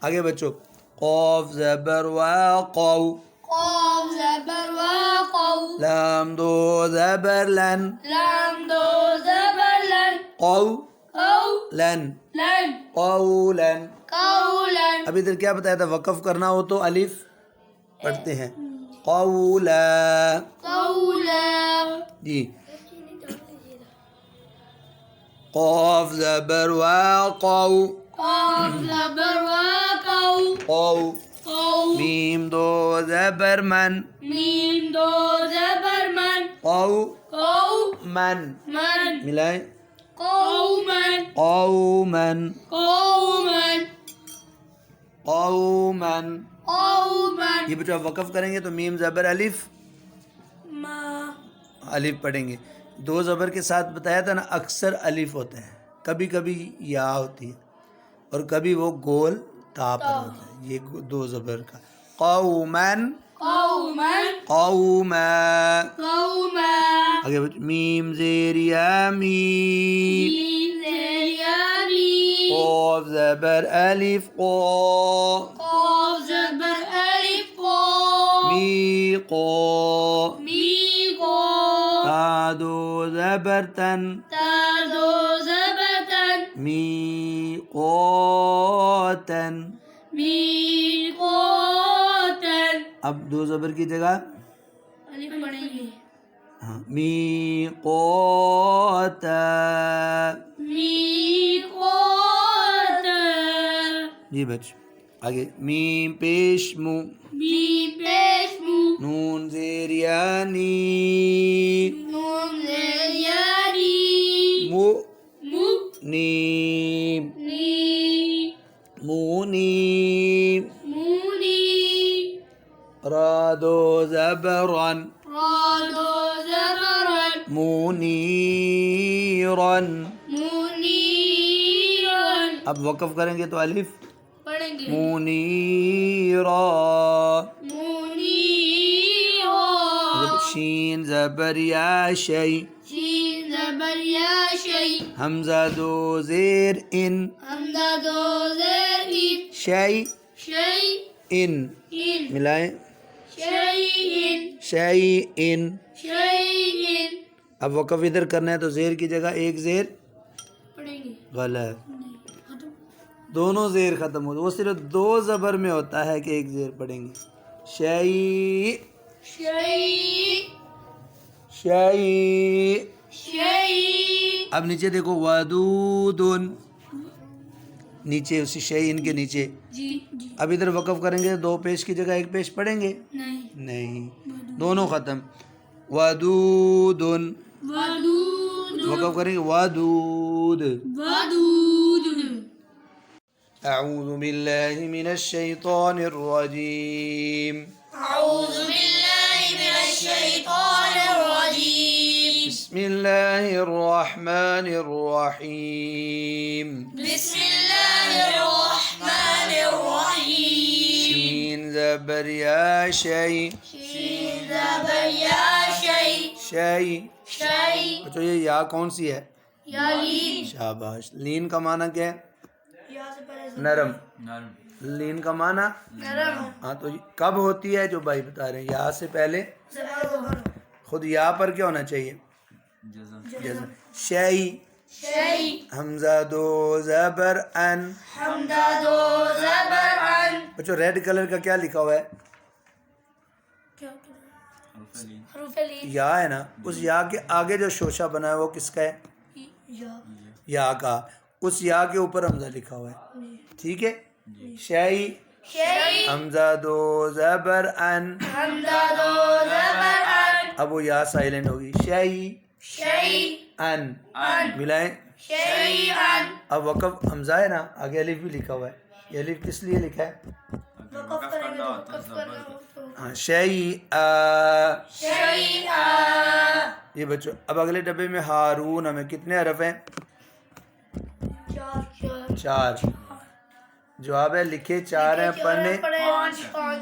A: آگے بچوں، قوف زبر وا قو،
B: قاف زبر وا قو،
A: لام دو زبر لن،
B: لام دو زبر لن،
A: قو
B: قو
A: لن،
B: لن،
A: قولا.
B: قولا.
A: اب ادھر کیا بتایا تھا؟ وقف کرنا ہو تو الف پڑھتے ہیں، قولا.
B: قولا.
A: جی. قوف زبر وا قو،
B: قاف زبر وا قو،
A: قو.
B: قو.
A: میم دو زبر من،
B: میم دو زبر من،
A: قو
B: قو
A: من.
B: من،
A: ملائیں،
B: قومن،
A: قومن،
B: قومن،
A: قومن.
B: قومن.
A: یہ بچہ وقف کریں گے تو میم زبر الف،
B: ما.
A: الف پڑھیں گے. 2 زبر کے ساتھ بتایا تھا نا اکثر الف ہوتے ہیں، کبھی کبھی یا ہوتی ہے اور کبھی وہ گول تا پر ہوتا ہے. یہ 2 زبر کا. قومن،
B: قومن،
A: قوما.
B: قوما.
A: آگے میم زیر یا میم،
B: میم زیر یا میم،
A: قاف زبر الف قا،
B: قاف زبر الف
A: میقو
B: میقو
A: تا دو زبر تن
B: تادو زبتن
A: میقوتن
B: میقوتن
A: اب دو زبر کی جگہ
B: الف پڑھیں گے
A: ہاں میقوتا
B: میقوتن
A: جی بچ آگے میم پیش مو
B: می پیش مو
A: نون زیر یانی
B: نون یاری
A: مو
B: مو
A: نیم
B: نی
A: مونیم
B: مونی
A: را دو زبرن
B: رادو زبرن
A: منیرن
B: منیرن
A: اب وقف کریں گے تو الف
B: پڑھیں گے
A: منیرا
B: منیرا
A: شین زبر یا شی
B: شین زبر یا شی
A: حمزہ دو زیر ان
B: حمزہ دو زیر
A: شی
B: شی
A: ان
B: ان
A: ملائیں
B: شیئن
A: شی ان
B: شیئن
A: اب وقف ادھر کرنا ہے تو زیر کی جگہ ایک زیر
B: پڑھیں گے
A: غلط دونوں زیر ختم ہوتے وہ صرف دو زبر میں ہوتا ہے کہ ایک زیر پڑھیں گے شی
B: شیئی
A: شی
B: شیئی
A: اب نیچے دیکھو ودودن نیچے اسی شی ان کے نیچے
B: جی جی
A: اب ادھر وقف کریں گے دو پیش کی جگہ ایک پیش پڑھیں گے
B: نہیں
A: نہیں دونوں ختم ودودن
B: ودود
A: وقف کریں گے ودود
B: ودود
A: اعوذ باللہ من الشیطان الرجیم
B: اعوذ باللہ من الشیطان الرجیم
A: بسم اللہ الرحمن الرحیم
B: بسم اللہ الرحمن الرحیم
A: شین زبر یا شی
B: شین زبر یا شی
A: شی
B: شی
A: بچو یہ یا کون سی ہے
B: یا لین
A: شاباش لین کا معنی کیا ہے
B: یا سے پہلے
A: نرم لین کا معنی
B: نرم
A: ہاں تو کب ہوتی ہے جو بھائی بتا رہے ہیں یا سے پہلے
B: زبر
A: خود یا پر کیا ہونا چاہیے جزم شی
B: شی
A: حمزہ دو زبر ان
B: حمدہ دو زبر ان
A: بچو ریڈ کلر کا کیا لکھا ہوا ہے
B: حروف لین
A: یا ہے نا اس یا کے آگے جو شوشہ بنا ہے وہ کس کا ہے
B: یا
A: یا کا اس یا کے اوپر حمزہ لکھا ہوا ہے ٹھیک ہے شی
B: شی
A: حمزہ دو زبر ان
B: حمدہ دو زبر ان
A: اب وہ یا سائلنٹ ہوگی شی
B: شی
A: ان ملائیں
B: شی ان
A: اب وقف حمزہ ہے نا آگے الف بھی لکھا ہوا ہے یہ الف کس لیے لکھا ہے
B: وقف کریں گے تو وقف کرنا ہو تو
A: ہاں شی
B: شیئا
A: یہ بچوں اب اگلے ڈبے میں ہارون ہمیں کتنے حرف ہیں
B: چار
A: 4 جواب ہے لکھے 4 ہیں پڑھنے
B: پانچ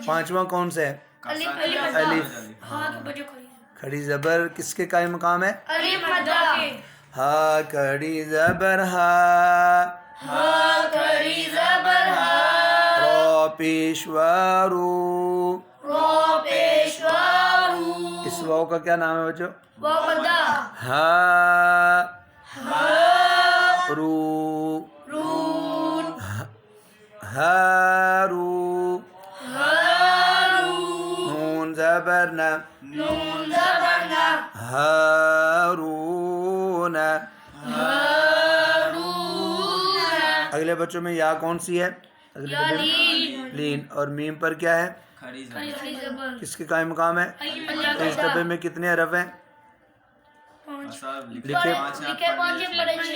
A: پانچواں کون سا ہے الف
B: ہاں تو بجے کھڑی
A: کھڑی زبر کس کے قائم مقام ہے
B: الف مدہ
A: ہا کھڑی زبر ہا
B: ہاں کھڑی زبر ہا
A: را پیشوارو
B: رو پیشوارو
A: اس واو کا کیا نام ہے بچوں
B: وقدہ
A: ہا رو
B: رون
A: ہارو
B: ہارون
A: نون زبر نا
B: نون زبر نا
A: ہارون
B: ہارون
A: اگلے بچوں میں یا کون سی ہے اگلے ڈبے میں لین اور میم پر کیا ہے
B: کھڑی زبر
A: کس کے قائم مقام ہے تو اس ڈبے میں کتنے حرف ہیں لکھے
B: لکھے پانچ پڑے چھ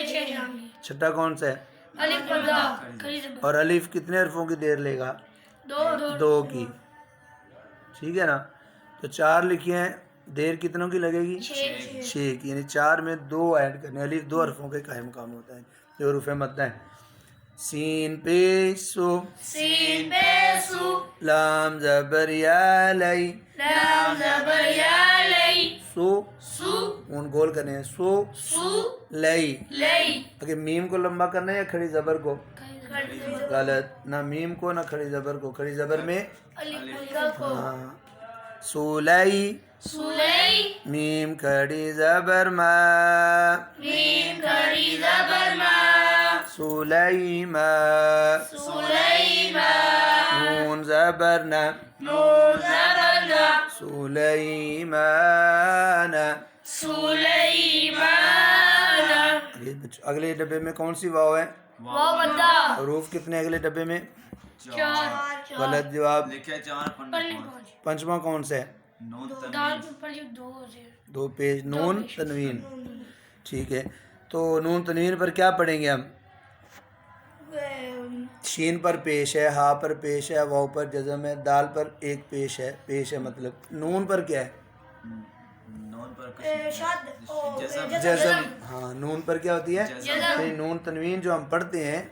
A: چھٹا کون سا ہے
B: الف مدہ کھڑی زبر
A: اور الف کتنے حرفوں کی دیر لے گا
B: دو
A: 2 کی ٹھیک ہے نا تو 4 لکھے ہیں دیر کتنوں کی لگے گی 6 کی یعنی 4 میں 2 ایڈ کرنے الف 2 حرفوں کے قائم مقام ہوتا ہے جو حروف مد ہیں سین پیسو
B: سین پیسو
A: لام زبر یا لی
B: لام زبر یا لی
A: سو
B: سو
A: اون گول کرنے ہیں سو
B: سو
A: لی
B: لی
A: اگر میم کو لمبا کرنا ہے یا کھڑی زبر کو
B: کھڑی زبر
A: غلط نہ میم کو نہ کھڑی زبر کو کھڑی زبر میں
B: الف مدہ کو
A: ہاں سولی
B: سولی
A: میم کھڑی زبر ما
B: میم کھڑی زبر ما
A: سلیما
B: سلیما
A: نون زبر نا
B: نون زبر نا
A: سلیمان
B: سلیمان
A: اگلے ڈبے میں کون سی واو ہے؟
B: واو مدہ
A: حروف کتنے اگلے ڈبے میں؟
B: 4
A: غلط جواب
C: لکھے 4
A: پنجواں کون سا ہے؟
C: نون
B: دال کے اوپر جو 2 ہے
A: 2 پیش نون تنوین ٹھیک ہے تو نون تنوین پر کیا پڑھیں گے ہم؟ شین پر پیش ہے ہا پر پیش ہے واو پر جزم ہے دال پر ایک پیش ہے مطلب نون پر کیا ہے؟
C: نون پر
A: جزم ہاں نون پر کیا ہوتی ہے؟
B: جزم
A: نون تنوین جو ہم پڑھتے ہیں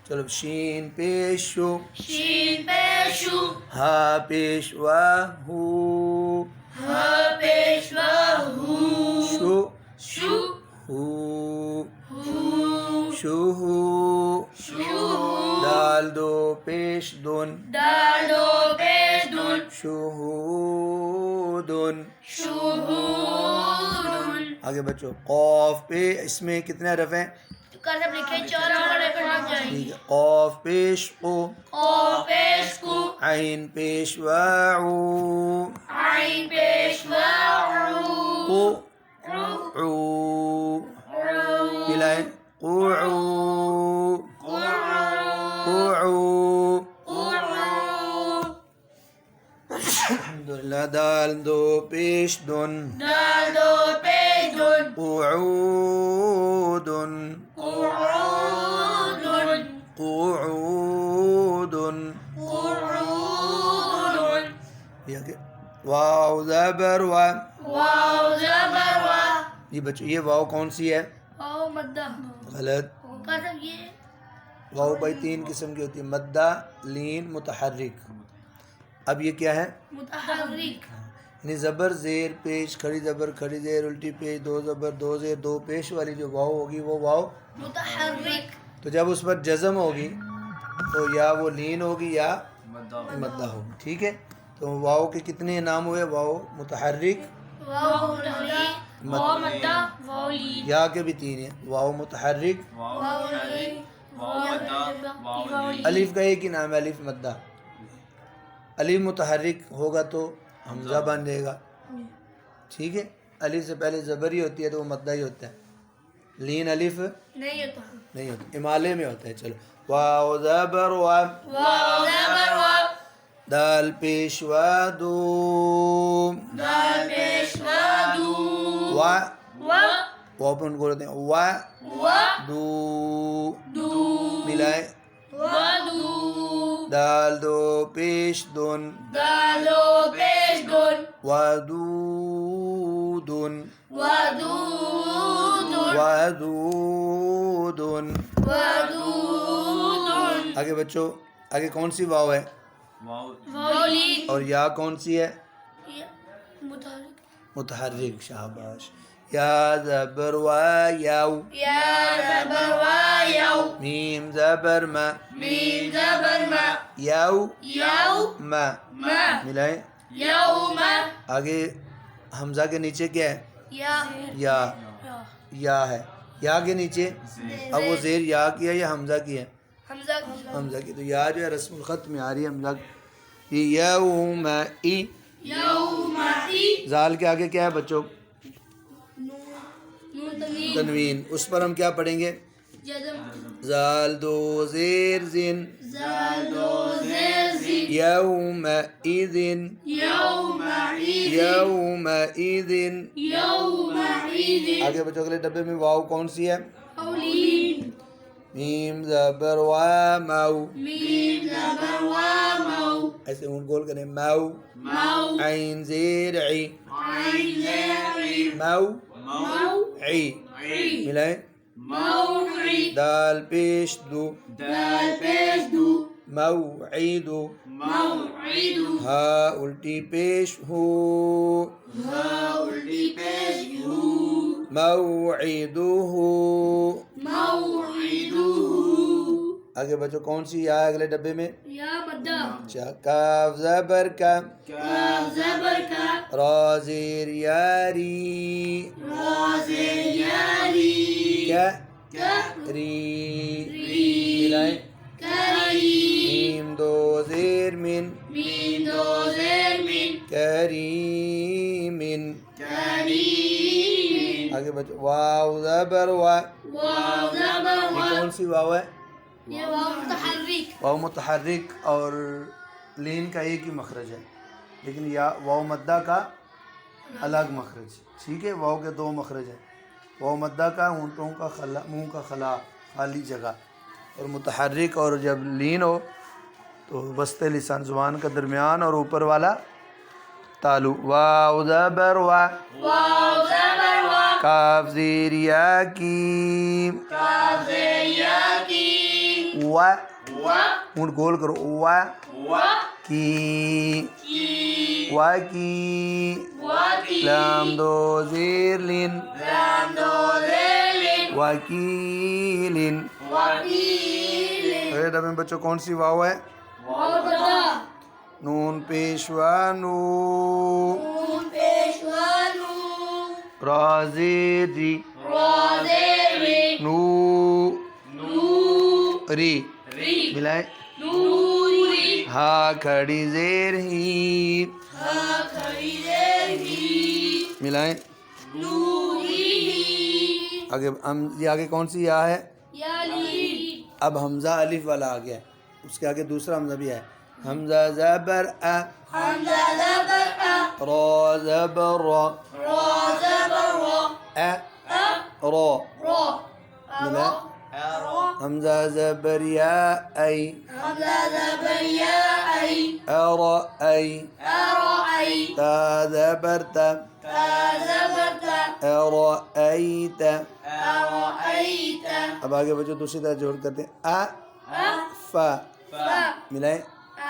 A: چلو شین پیش شو
B: شین پیشو
A: ہا پیش وا ہو
B: ہا پیشوا ہو
A: شو
B: شو
A: ہو
B: ہو
A: شو ہو
B: شو
A: دال دو پیش دون
B: دالو پیش دون
A: شہودن
B: شہودن
A: آگے بچو قوف پہ اس میں کتنے حرف ہیں؟
B: کتب لکھے 4 بڑے پڑھنا چاہیے
A: ٹھیک ہے قوف پیش قو
B: قاف پیش کو
A: عین پیش واعو
B: عین پیشوا
A: قو عو ملائیں قوعو قوعو الحمدللہ دال دو پیش دن
B: دالو پیش دون
A: قعودن
B: قعودن
A: قعودن
B: قعودن
A: یہ کہ واو زبر وا
B: واو زبر وا
A: یہ بچو یہ واو کون سی ہے؟
B: واو مدہ
A: غلط
B: کتب یہ
A: واو بھائی 3 قسم کی ہوتی ہے مدہ لین متحرک اب یہ کیا ہے؟
B: متحرک
A: یعنی زبر زیر پیش کھڑی زبر کھڑی زیر الٹی پیش 2 زبر 2 زیر 2 پیش والی جو واو ہوگی وہ واو
B: متحرک
A: تو جب اس پر جزم ہوگی تو یا وہ لین ہوگی یا
C: مدہ
A: مدہ ہوگی ٹھیک ہے تو واو کے کتنے نام ہوئے؟ واو متحرک
B: واو متحرک واو مدہ واو لین
A: یا کے بھی 3 ہیں واو متحرک
C: واو
B: واو لین
C: واو مدہ واو لین
A: الف کا ایک ہی نام ہے الف مدہ الف متحرک ہوگا تو حمزہ بن جائے گا ٹھیک ہے الف سے پہلے زبر ہی ہوتی ہے تو وہ مدہ ہی ہوتا ہے لین الف
B: نہیں ہوتا
A: نہیں ہوتا امالے میں ہوتا ہے چلو واو زبر وا
B: واو زبر وا
A: دال پیشوا دو
B: دال پیشوا دو
A: وا
B: وا
A: واو پہ ان کو بولتے ہیں وا
B: وا
A: دو
B: دو
A: ملائے
B: وا دو
A: دال دو پیش دون
B: دالو پیش دون
A: ودودن
B: ودودن
A: ودودن
B: ودودن
A: آگے بچوں آگے کون سی واو ہے
C: واو
B: واو لین
A: اور یا کون سی ہے؟
B: متحرک
A: متحرک شاباش یا زبر وا یاو
B: یا زبر وا یو
A: میم زبر ما
B: میم زبر ما
A: یاو
B: یو
A: ما
B: ما
A: ملائیں
B: یوم
A: آگے حمزہ کے نیچے کیا ہے؟
B: یا
A: یا ہے یا کے نیچے اب وہ زیر یا کی ہے یا حمزہ کی ہے؟
B: حمزہ
A: حمزہ کی تو یا جو ہے رسم الخط میں آ رہی ہے حمزہ کی یوم ای
B: یوم ای
A: زال کے آگے کیا ہے بچوں؟
B: نون تنوین
A: تنوین اس پر ہم کیا پڑھیں گے؟
B: جزم
A: زال دو زیر زن
B: زالو زیر زی
A: یوم ایذن
B: یوم عید
A: یوم ایذن
B: یوم عید
A: آگے بچوں اگلے ڈبے میں واو کون سی ہے؟
B: اولین
A: میم زبر وا مو
B: میم زبر وا مو
A: ایسے اون گول کریں مو
B: مو
A: عین زیر عی
B: عین زیر
A: مو
B: مو
A: عی
B: عی
A: ملائیں
B: موعد
A: دال پیش دو
B: دال پیش دو
A: موعید
B: موعد
A: ہا الٹی پیش ہو
B: ہا الٹی پیش ہو
A: موعدہ
B: موعدہ
A: آگے بچوں کون سی یا ہے اگلے ڈبے میں؟
B: یا مدہ
A: اچھا کاف زبر کا
B: کاف زبر کا
A: را زیر یاری
B: را زیر یاری
A: کیا
B: کا
A: ری
B: ری
A: ملائیں
B: کری
A: میم دو زیر من
B: میم دو زیر من
A: کریمن
B: کریم
A: آگے بچوں واو زبر وا
B: واو زبر
A: یہ
B: وا
A: کون سی واو ہے؟
B: یہ واو متحرک
A: واو متحرک اور لین کا ایک ہی مخرج ہے لیکن یا واو مدہ کا الگ مخرج ٹھیک ہے واو کے دو مخرج ہیں واو مدہ کا ہونٹوں کا خلا منہ کا خلا خالی جگہ اور متحرک اور جب لین ہو تو وسط لسان زبان کا درمیان اور اوپر والا تالو واو زبر وا
B: واو زبر وا
A: کاف زیر یا کی
B: کاف زیر یا کی
A: وا
B: وا
A: ہونٹ گول کرو وا
B: وا
A: کی
B: کی
A: وا کی
B: وا کی
A: لام دو زیر لین
B: لام دو زیر لن
A: وکیلن
B: وکیل
A: اگلے ڈبے میں بچوں کون سی واو ہے؟
B: واو مدہ
A: نون پیشوا نو
B: نون پیشوا نو
A: را زیر ری
B: را زیر ری
A: نو
B: نو
A: ری
B: ری
A: ملائیں
B: نوری
A: ہا کھڑی زیر ہی
B: ہا کھڑی زیر ہی
A: ملائیں
B: نوری
A: آگے یہ آگے کون سی یا ہے؟
B: یا لی
A: اب حمزہ الف والا آ گیا ہے اس کے آگے دوسرا حمزہ بھی ہے حمزہ زبر ا
B: حمزہ زبر ا
A: را زبر را
B: را زبر را
A: ا
B: ا
A: را
B: را
A: ملائیں حمزہ زبر یا ای
B: حمزہ زبر یا ای
A: ارا ای
B: ارأی
A: تا زبر تا
B: تا زبر تا
A: ارأیت
B: ارأیت
A: اب آگے بچوں دوسری طرح جوڑ کرتے ہیں ا
B: ا
A: فا
B: فا
A: ملائیں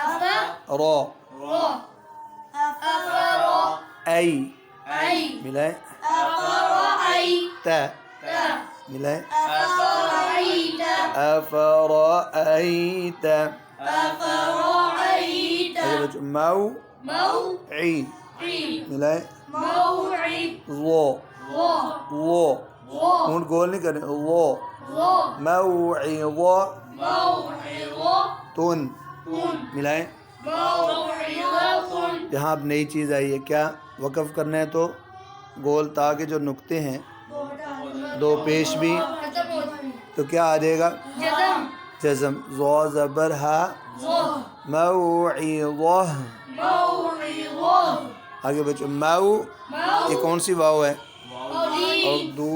B: افا
A: را
B: را افرا
A: ای
B: ای
A: ملائیں
B: افرأیت
A: تا
B: تا
A: ملائیں
B: افرأیت
A: افرأیت
B: افرأیت
A: آگے بچوں مو
B: موعی
A: عی ملائیں
B: موعی
A: ضو
B: و
A: وہ
B: و
A: ہونٹ گول نہیں کریں وہ
B: و
A: موعظۃ
B: موعظۃ
A: ملائیں
B: موعظۃ
A: یہاں اب نئی چیز آئی ہے کیا وقف کرنا ہے تو گول تا کے جو نقطے ہیں دو پیش بھی تو کیا آ جائے گا
B: جزم
A: جزم ضو زبر ہا موعظہ
B: موعظۃ
A: آگے بچوں مو یہ کون سی واو ہے اور دو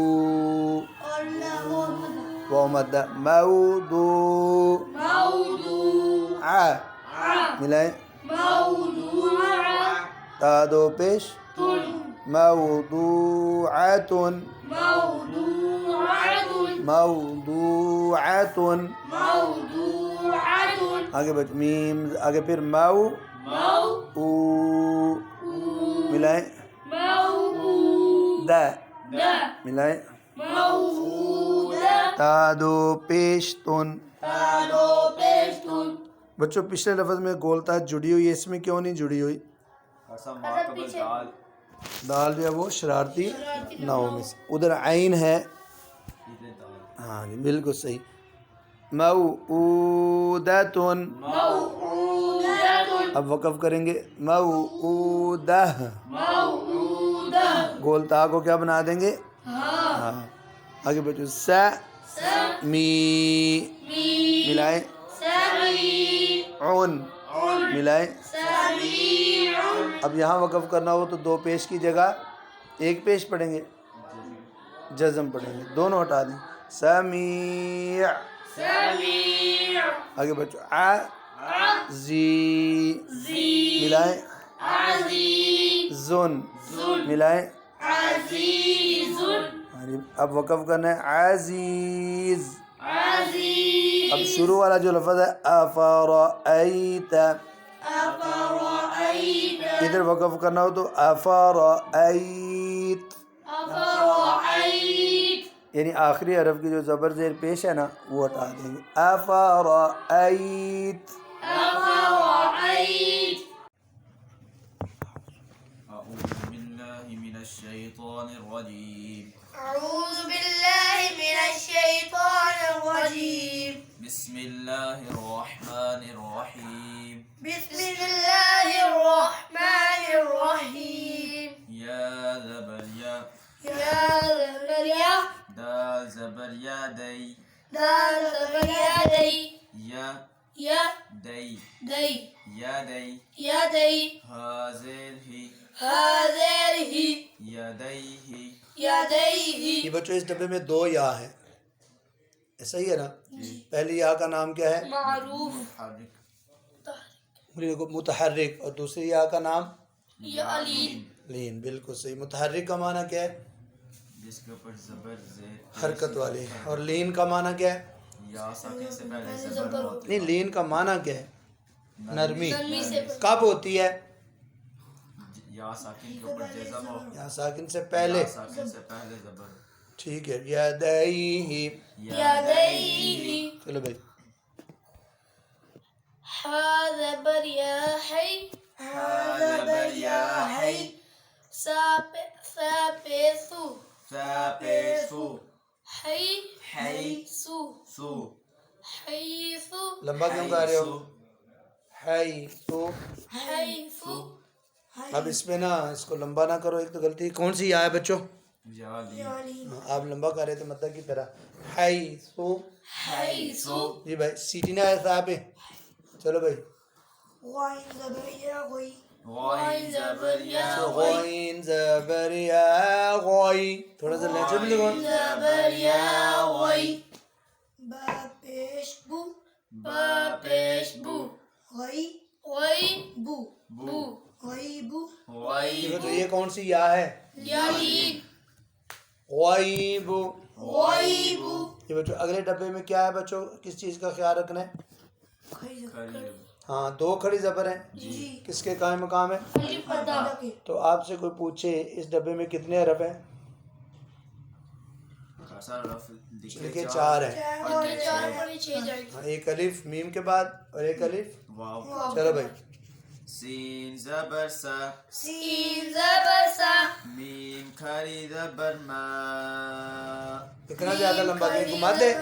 A: واو مدہ موضوع
B: موضوع
A: ملائیں
B: موضوع
A: تا دو پیش موضوعۃ
B: موضوعۃ
A: موضوعۃ
B: موضوعۃ
A: آگے بچ میم آگے پھر مو او ملائیں
B: موعود
A: دا ملائیں
B: موعودہ
A: تا دو پیش تن
B: تادو پیشتن
A: بچوں پچھلے لفظ میں گولتا جڑی ہوئی ہے اس میں کیوں نہیں جڑی ہوئی
C: قسم ماں قبل دال
A: دال جو ہے وہ شرارتی ناؤں میں سے ادھر عین ہے
C: ادھر دال
A: ہاں جی بالکل صحیح موعودۃ
B: موعودۃ
A: اب وقف کریں گے موعودہ
B: موعودہ
A: گولتا کو کیا بنا دیں گے ہاں آگے بچوں س می ملائیں عن ملائیں اب یہاں وقف کرنا ہو تو دو پیش کی جگہ ایک پیش پڑھیں گے جزم پڑھیں گے دونوں ہٹا دیں سمیع آگے بچوں عزی ملائیں زن ملائیں اب وقف کرنا ہے عزیز اب شروع والا جو لفظ ہے افرأیت ادھر وقف کرنا ہو تو افرأیت یعنی آخری حرف کی جو زبر زیر پیش ہے نا وہ ہٹا دیں گے. افرأیت.
C: أعوذ بالله من الشيطان الرجيم.
B: أعوذ بالله من الشيطان الرجيم.
C: بسم الله الرحمن الرحيم.
B: بسم الله الرحمن الرحيم.
C: يا زبر يا.
B: يا زبر يا.
C: دال زبر يا دي.
B: دال زبر يا دي.
C: يا.
B: يا
C: دي.
B: دي.
C: يا دي.
B: يا دي.
C: هذه.
B: هذه
C: يديه.
B: يديه.
A: یہ بچوں اس ڈبے میں 2 یا ہیں، ایسا ہی ہے نا؟ پہلی یا کا نام کیا ہے؟
B: معروف.
C: حرك.
A: متحرک. اور دوسری یا کا نام
B: یا لین.
A: لین. بالکل صحیح. متحرک کا معنی کیا ہے؟
C: جس کے اوپر زبر زیر
A: حرکت والی. اور لین کا معنی کیا ہے؟
C: یا ساکن سے پہلے زبر ہوتی
A: نہیں، لین کا معنی کیا ہے؟ نرمی.
B: نرمی سے
A: کب ہوتی ہے؟
C: یا ساکن کے اوپر جزم ہو.
A: یا ساکن سے پہلے.
C: یا ساکن سے پہلے زبر.
A: ٹھیک ہے. یدیہ.
B: یدیہ.
A: چلو بھائی.
B: هذا بريا حي.
C: هذا بريا حي.
B: سابسو.
C: سابسو.
B: حي.
C: حي.
B: سو.
C: سو.
B: حيث.
A: لمبا کیوں کہہ رہے ہو؟ حیثو.
B: حيث.
A: اب اس میں نا اس کو لمبا نہ کرو. ایک تو غلطی. کون سی یا ہے بچوں؟
C: یا لین.
A: آپ لمبا کر رہے تھے مطلب کی طرح. حیثو.
B: حيث.
A: جی بھائی سیٹی نہ ہے صاحب. چلو بھائی.
B: غين زبر يا غي.
C: غين زبر يا غي.
A: غوین زبر یا غوی. تھوڑا سا لہجہ بھی لگاؤ.
B: زبر يا غي. با پیش بو. با پیش بو. غي. غي بو.
C: بو.
B: غي بو.
C: غيب.
A: تو یہ کون سی یا ہے؟
B: یا لین.
A: غیب.
B: غيب.
A: یہ بچوں اگلے ڈبے میں کیا ہے بچوں؟ کس چیز کا خیال رکھنا ہے؟
C: قریب.
A: ہاں 2 کھڑی زبر ہیں. کس کے قائم مقام ہے؟
B: الف ادا.
A: تو آپ سے کوئی پوچھے اس ڈبے میں کتنے حرف ہیں؟
C: اثر رف
A: لکھے 4 ہیں.
B: اور 4 پڑے 6 جائے.
A: ہاں، ایک الف میم کے بعد اور ایک الف.
C: واو.
A: چلو بھائی.
C: سین زبر سا.
B: سین زبر سا.
C: میم کھری زبر ما.
A: اتنا زیادہ لمبا کہ مد ہے.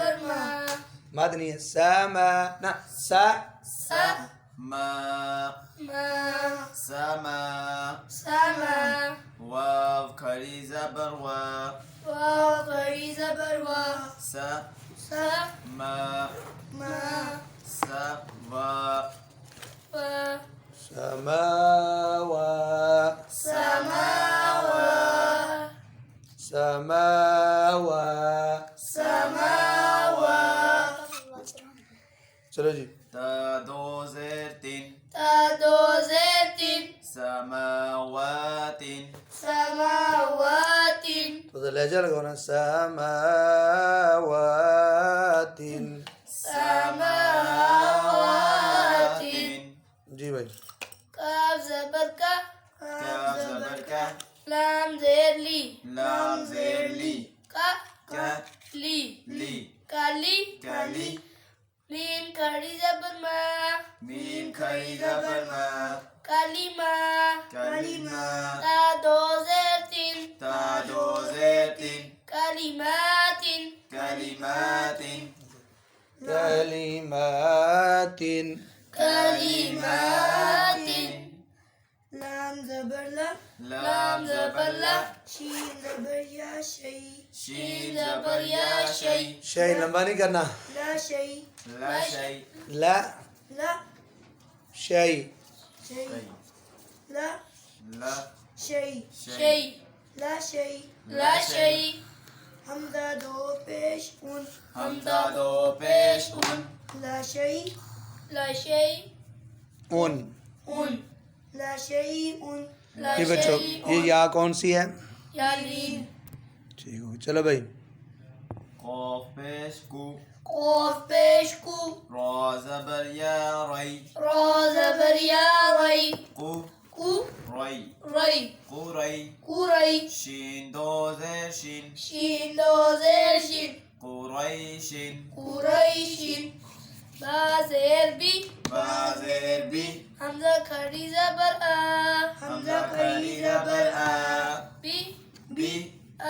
A: مد نہیں ہے. سما نہ سا.
B: سا.
C: ما.
B: ما.
C: سما.
B: سما.
C: واو کھری زبر وا.
B: واو غری زبر وا.
C: سا.
B: سا.
C: ما.
B: ما.
C: سا. وا.
B: وا.
A: سماوا.
B: سماوا.
A: سماوا.
B: سماوا.
A: چلو جی.
C: تا دو زیر تین.
B: تا دو زیر تین.
C: سماوات.
B: سماوات.
A: تو لہجہ لگاؤ نا. سماوات.
B: سماوات.
A: جی بھائی.
B: کاف زبر کا.
C: کاف زبر کا.
B: لام زیر لی.
C: لام زیر لی.
B: کا.
C: کا.
B: لی.
C: لی.
B: کالی.
C: کالی.
B: میم کھڑی زبر ما.
C: میم کھری زبر ما.
B: کالی ما.
C: کلیمہ.
B: تا دو زیر تین.
C: تا دو زیر تین.
B: کلمات.
C: کلمات.
A: کلمات.
B: کلمات. لام زبر لا.
C: لام زبر لا.
B: شین زبر یا شی.
C: شین زبر یا شی.
A: شے لمبا نہیں کرنا.
B: لا شی.
C: لا شی.
A: لا
B: لا
A: شے.
B: شی. لا
C: لا
B: شی.
C: شی.
B: لا شی. لا شی. حمزہ 2 پیش ان.
C: حمزہ 2 پیش ان.
B: لا شی. لا شی.
A: ان.
B: ان. لا شی ان. لا
A: یہ بچوں یہ یا کون سی ہے؟
B: یا لین.
A: ٹھیک ہو. چلو بھائی.
C: قاف پیش کو.
B: قاف پیش کو.
C: را زبر یا ری.
B: را زبر یا ری.
C: کو. ري
B: ري
C: قري
B: قري
C: شين دو زير شين
B: شين دو زير شين
C: قريش
B: قريش با زير بي
C: بازير بي
B: حمزة کھڑی زبر آ
C: حمزة كري زبر آ
B: بي
C: بي
B: آ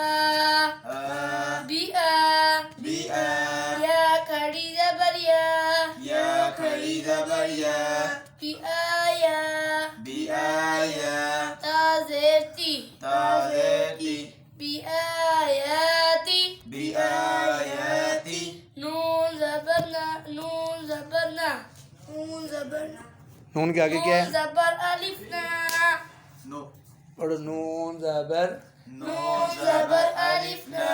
B: بي آ
C: بي آ
B: یا کھڑی زبر یا
C: يا كري زبر يا
B: بي آیا
C: بآية
B: تا زير تي
C: تازيتي
B: بآياتي
C: بآياتي
B: نون زبرنا نون زبرنا نون زبرنا
A: نون کے آگے کیا
B: نون
A: ہے؟
B: زبر الفنا
C: نو
A: اور نون زبر
B: نون زبر الفنا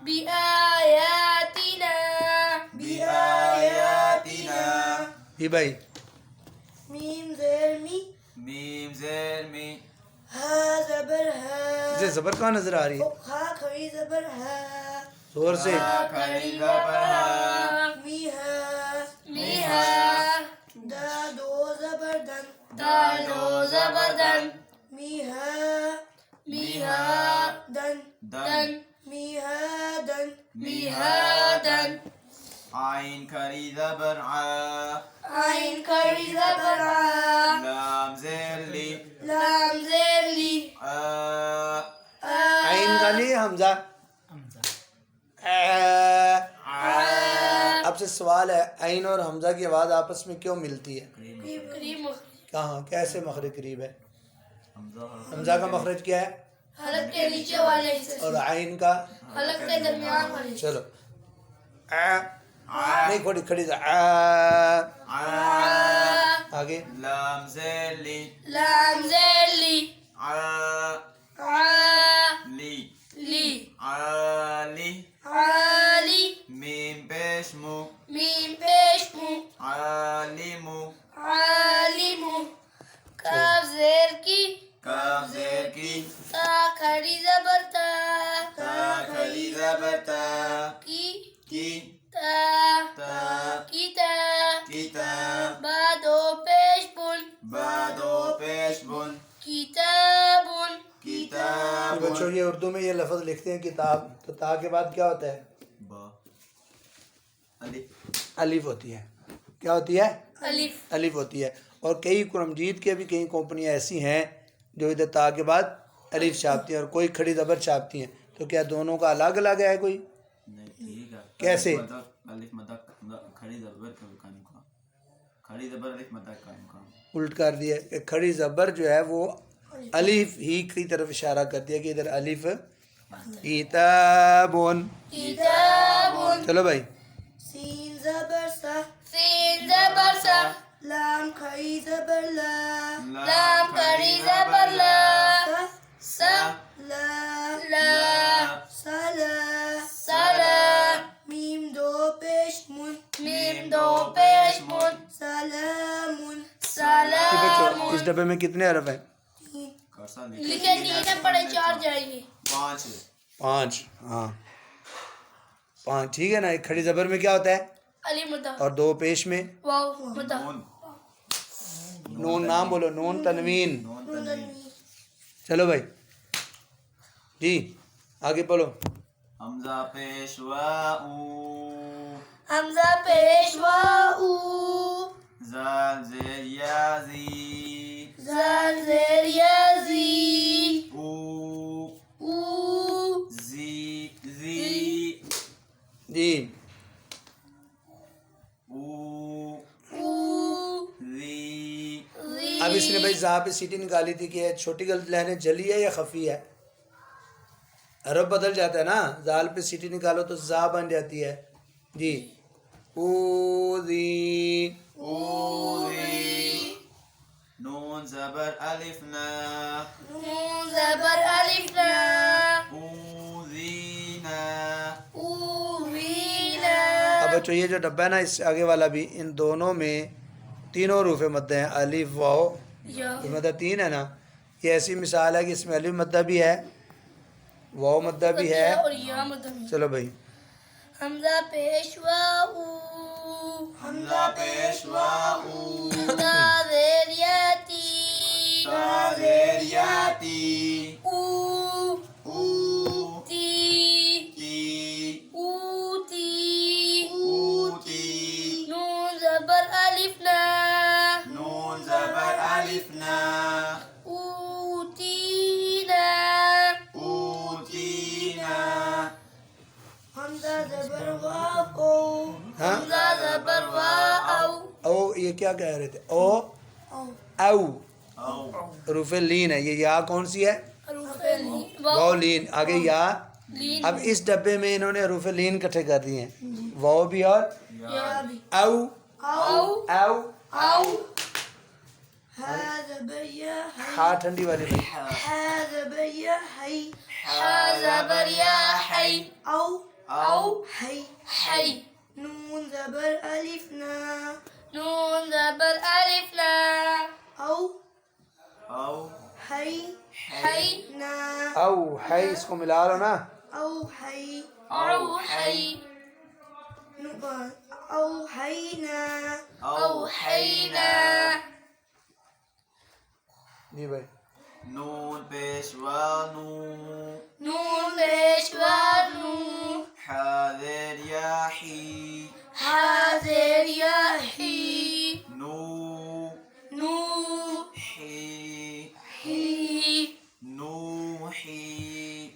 B: بآياتنا
C: بآياتنا
A: جی بھائی
B: ميم زير مي
C: ميم زير مي
B: ها زبر ها
A: اسے زبر کہاں نظر آ رہی ہے؟
B: ها کھڑی زبر ها
A: زور سے
C: كري زبر ها
B: می ها می ها دا دو زبر دن دا دو زبر دن می ها دن
C: دن
B: می ها دن می ها دن
C: عين كري زبر ع
B: عين کھڑی زبر ع
C: لام زير لي
B: لام زیر لی
A: عین کا نہیں حمزہ اب سے سوال ہے عین اور حمزہ کی آواز آپس میں کیوں ملتی ہے؟
B: قریب
A: کہاں کیسے مخرج قریب ہے؟
C: حمزة
A: حمزہ کا مخرج کیا ہے
B: حلق کے نیچے والے حصے
A: اور عین کا؟
B: حلق کے درمیان والے حصے
A: چلو نہیں کھڑی کھڑی
C: ع
A: آگے
C: لام زير لي
B: لام زیر لی
C: ع لي
B: لی
C: عالي
B: عالی
C: ميم پیش مو
B: میم پیش مو
C: عالم
B: عالم کاف زیر کی
C: کاف زیر کی
B: تا کھڑی زبر تا
C: تا کھڑی زبر تا
B: کی
C: کی
B: تا
C: تا
B: کتاب
C: کتاب
B: با دو پیش بن
C: با دو پیش بن
B: کتاب
C: کتاب
A: بچوں یہ اردو میں یہ لفظ لکھتے ہیں کتاب تو تا کے بعد کیا ہوتا ہے؟
C: با الف
A: الف ہوتی ہے. کیا ہوتی ہے؟
B: الف
A: الف ہوتی ہے. اور کئی قرآن مجید کے بھی کئی کمپنیاں ایسی ہیں جو ادھر تا کے بعد الف چھاپتی ہیں اور کوئی کھڑی زبر چھاپتی ہیں. تو کیا دونوں کا الگ الگ ہے کوئی؟
C: نہیں ٹھیک ہے
A: کیسے؟
C: الف مدک کھڑی زبر کا قائم کا کھڑی زبر الف مدک قائم کا
A: الٹ کر دیا کہ کھڑی زبر جو ہے وہ الف ہی کی طرف اشارہ کرتی ہے کہ ادھر الف کتابون.
B: کتاب
A: چلو بھائی
B: سین زبر سا سین زبر سا لام کھڑی زبر لا لام کھڑی زبر لا سا لا لا سلا سلا میم دو پیش من میم دو پیش من سلامن
A: کہ
B: سلام
A: بچوں اس ڈبے میں کتنے حرف ہیں؟
C: کرسا
B: لکھے نہیں ہے پڑے چار جائیں گے
C: 5
A: 5. ہاں 5 ٹھیک ہے نا. ایک کھڑی زبر میں کیا ہوتا ہے
B: علی مدہ
A: اور دو پیش میں
B: واو مدہ
C: نون
A: نون نام بولو نون تنوین.
C: نون تنوین
A: چلو بھائی جی آگے بولو.
C: حمزہ پیشوا او
B: حمزہ پیشوا او
C: زال زیر یازی
B: زال زیر یازی
C: او
B: او
C: زی زی
A: جی
C: او
B: او
C: زی
A: اب اس نے بھائی زا پہ سیٹی نکالی تھی کہ چھوٹی غلط لہنیں جلی ہے یا خفی ہے؟ عرب بدل جاتا ہے نا. زال پہ سیٹی نکالو تو زا بن جاتی ہے. جی اوذی
C: اوذی نون زبر الف نا
B: نون زبر الف نا
C: اوذینا
B: اوینا
A: اب بچوں یہ جو ڈبہ ہے نا اس سے آگے والا بھی ان دونوں میں تینوں حروف مدہ ہیں. الف واو
B: یا
A: مدہ 3 ہے نا. یہ ایسی مثال ہے کہ اس میں الف مدہ بھی ہے واو مدہ بھی ہے.
B: اور یا مدہ
A: چلو بھائی
B: حمزہ پیشوا او
C: حمزہ پیشوا او
B: تا زیر یاتی
C: تا زیر یا تی
B: او
C: او
B: تی
C: تی
B: اوتی
C: اوتی
B: نون زبر الف نا
C: نون زبر الف نا
B: اوتینا
C: اوتینا
B: حمزہ زبر واو او
A: ہاں
B: حمزہ زبر واو
A: او یہ کیا کہہ رہے تھے او
B: او
A: او
C: او
A: حروف لین ہے. یہ یا کون سی ہے؟
B: حروف
A: واو لین. آگے یا.
B: لین
A: اب اس ڈبے میں انہوں نے حروف لین کٹھے کر دیے ہیں, واو بھی اور
B: یا بھی
A: او
B: او
A: او.
B: او ہا زبر یا
A: ہا ٹھنڈی والی بھی.
B: ہا زبر یا حی ہا زبر یا حی او
C: او
B: حی حی نون زبر الف نا نون زبر الف نا او
C: او
B: حی حی نا
A: او ہے, اس کو ملا لو نا.
B: او حی
C: او حی
B: او حی نا
C: او حی نا
A: جی بھائی.
C: نون پیشوا نو
B: نون پیشوا نو
C: حاضر یا حی
B: حاضر یا حی
C: نو
B: نو
C: حی
B: حی
C: نوحی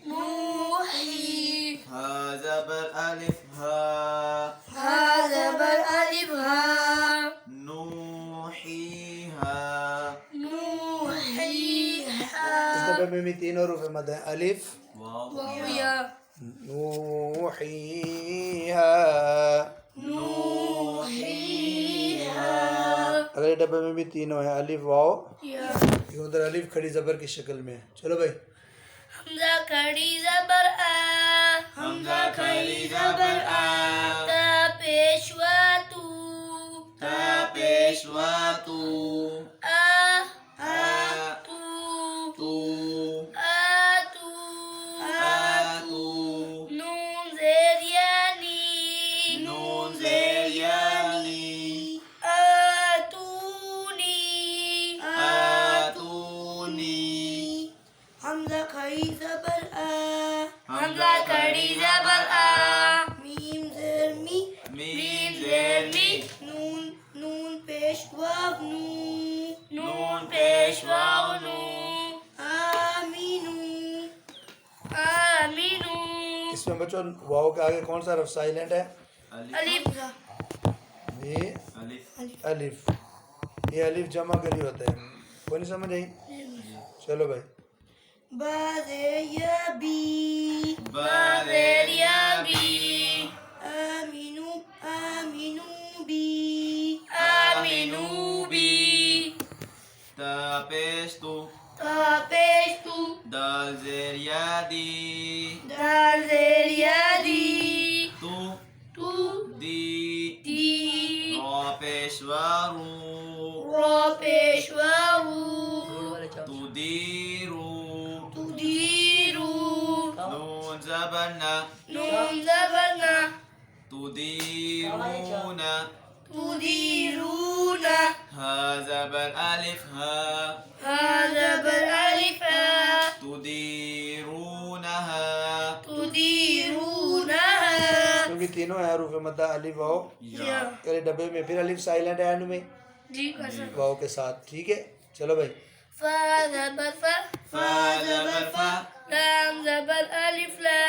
B: نوحی
C: ہا زبر الف ہا
B: ہا زبر الف ہا
C: نوحیہا
B: نوحیہا
A: اس ڈبے میں بھی تین حروف مد ہیں, الف
C: واو
B: یا
A: نوحیہا.
B: نوحیہا
A: اگلے ڈبے میں بھی تینوں ہیں, الف واو.
B: یا
A: یہ ادھر الف کھڑی زبر کی شکل میں ہے. چلو بھائی.
B: حمزہ کھڑی زبر آ
C: حمزہ کھڑی زبر آ
B: تا پیشوا تو
C: تا پیشوا تو
B: آ
C: آ
B: تو
C: تو
B: آ تو
C: آ تو
B: نون زیر یعنی
C: نون زیر یعنی
B: آتونی
C: آتونی
B: حمزہ کھڑی زبر آ حمزہ کھڑی زبر آ میم زیر می
C: میم زیر می
B: نون نون پیش واو نو
C: نون پیش واو نو
B: آمینو آمینو
A: اس میں بچوں واو کے آگے کون سا حرف سائلنٹ ہے؟
B: الف
A: یہ
C: الف
A: الف. یہ الف جمع کری ہوتا ہے, کوئی نہیں سمجھ آئی؟ چلو بھائی.
B: با زیر یا بی
C: با زیر یا بی
B: آمینو آمینو بی
C: آمینو بی تا پیش تو
B: تا پیش تو
C: دال زیر یا دی
B: دال زیر یا دی
C: تو
B: تو
C: دی
B: دی
C: را پیش وارو
B: را پیش واو
C: تدیرو
B: تدیرو
C: نون زبرنا
B: نون زبرنا
C: تدیرون
B: تدیرون
C: ہا زبر الف ہا
B: ہا زبر الف
C: تدیرونہا
B: تدیرونہا
A: کیونکہ تینوں ہیں حروف مدہ الف واو.
C: یا
A: پہلے ڈبے میں پھر الف سائلنٹ ہے اینڈ میں
B: جی کسر
A: واو کے ساتھ. ٹھیک ہے چلو بھائی.
B: فا زبر فا
C: فا زبر فا
B: لام زبر الف لا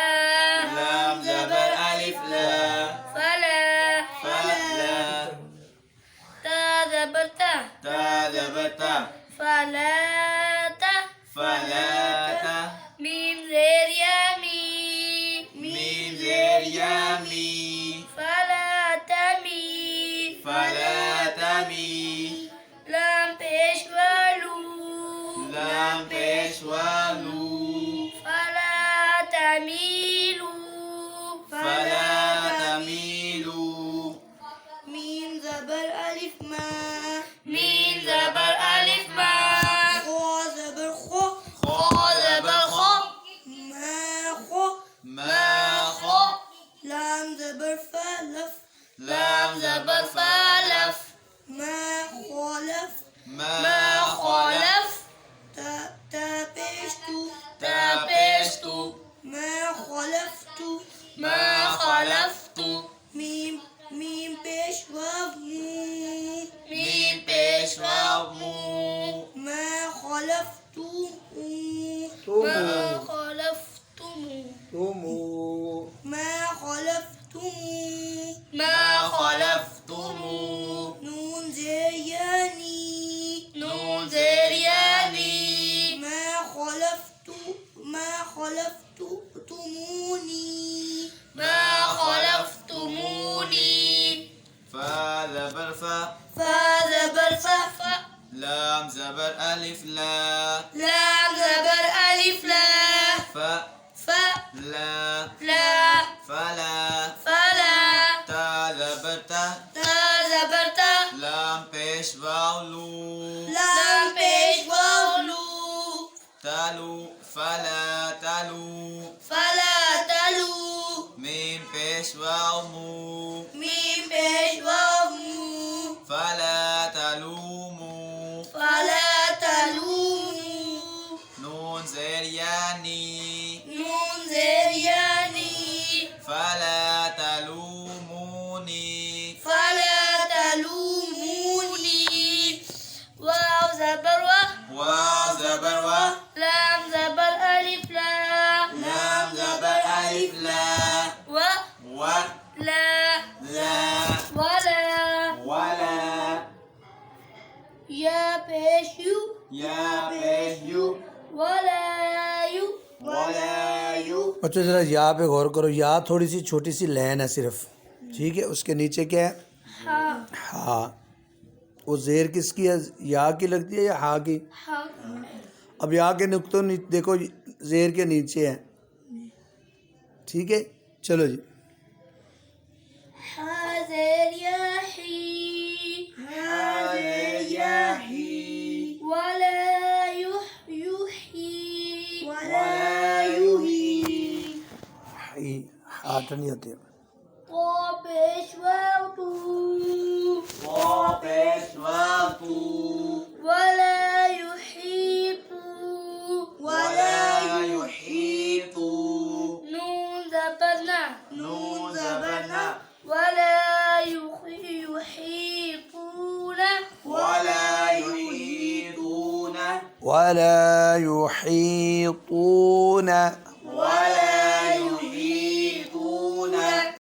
C: لام زبر الف لا
B: فلا
C: فلا
B: تا زبر تا
C: تا زبر تا
B: فلا تا
C: فلا تا
B: میم زیر یا می
C: میم زیر یا می
B: فلا تمی
C: فلا تمی
B: لام پیش والو
C: لام پیش والو
B: فلا تمیلو
C: فلا تمیلو
B: میم زبر الف ما میم زبر الف ما خو زبر خو خو زبر خو ما خو
C: ما خو
B: لام زبر فا لف
C: لام زبر فا لف
B: ما خالف
C: ما
B: ما خالف ما خلفت
D: میم میم پیش واو مو
B: میم پیش واو مو
D: ما خلفت
B: ما خلفتم
D: ما خلفت
B: ما خلفتم
D: نون زياني
B: نون زرياني
D: ما خلفتموني
B: ما خلفتموني
C: فا زبر فا
B: فزبر فف
C: لام زبر ألف لا
B: لام زبر ألف لا
C: فا
B: ف
C: لا
B: لا
C: فلا
B: فلا
C: تا زبر تا
B: تا زبر تا
C: لام پیش واو لو
B: لام پیش واو لو
C: تالو فلا تالو
B: فلا تلو
C: میم پیش واو مو
B: میم پیش واو مو
C: فلا تلومو
B: فلا تلوموا
C: نون زیر یعنی
B: نون زرياني
C: فلا تلوموني
B: فلا تلوموني واو زبر و
C: واو زبر و
B: لام زبر ألف لا
C: لام زبر ألف لا
B: و
C: و
B: لا
C: لا
B: ولا
C: ولا
B: يا پیش یو
C: یا پیش یو
B: ولا یو
C: ولا یو
A: بچوں ذرا یا پہ غور کرو، یا تھوڑی سی چھوٹی سی لین ہے صرف، ٹھیک ہے، اس کے نیچے کیا ہے؟
B: ہاں
A: ہاں. وہ زیر کس کی ہے؟ یا کی لگتی ہے یا ہا کی؟
B: ہاں
A: اب یا کے نقطوں دیکھو زیر کے نیچے ہے، ٹھیک ہے، چلو جی.
B: حاضر يحيي ولا يحيي
D: ولا يهي
A: ہاتھ نہیں ہوتے.
B: طابش وطو
C: پیش واو تو
B: ولا يحيط
C: ولا يحيط
B: نون زبرنا
C: نون زبر نا
B: ولا يحيطون
C: ولا يحيطون
A: ولا يحيطون
C: ولا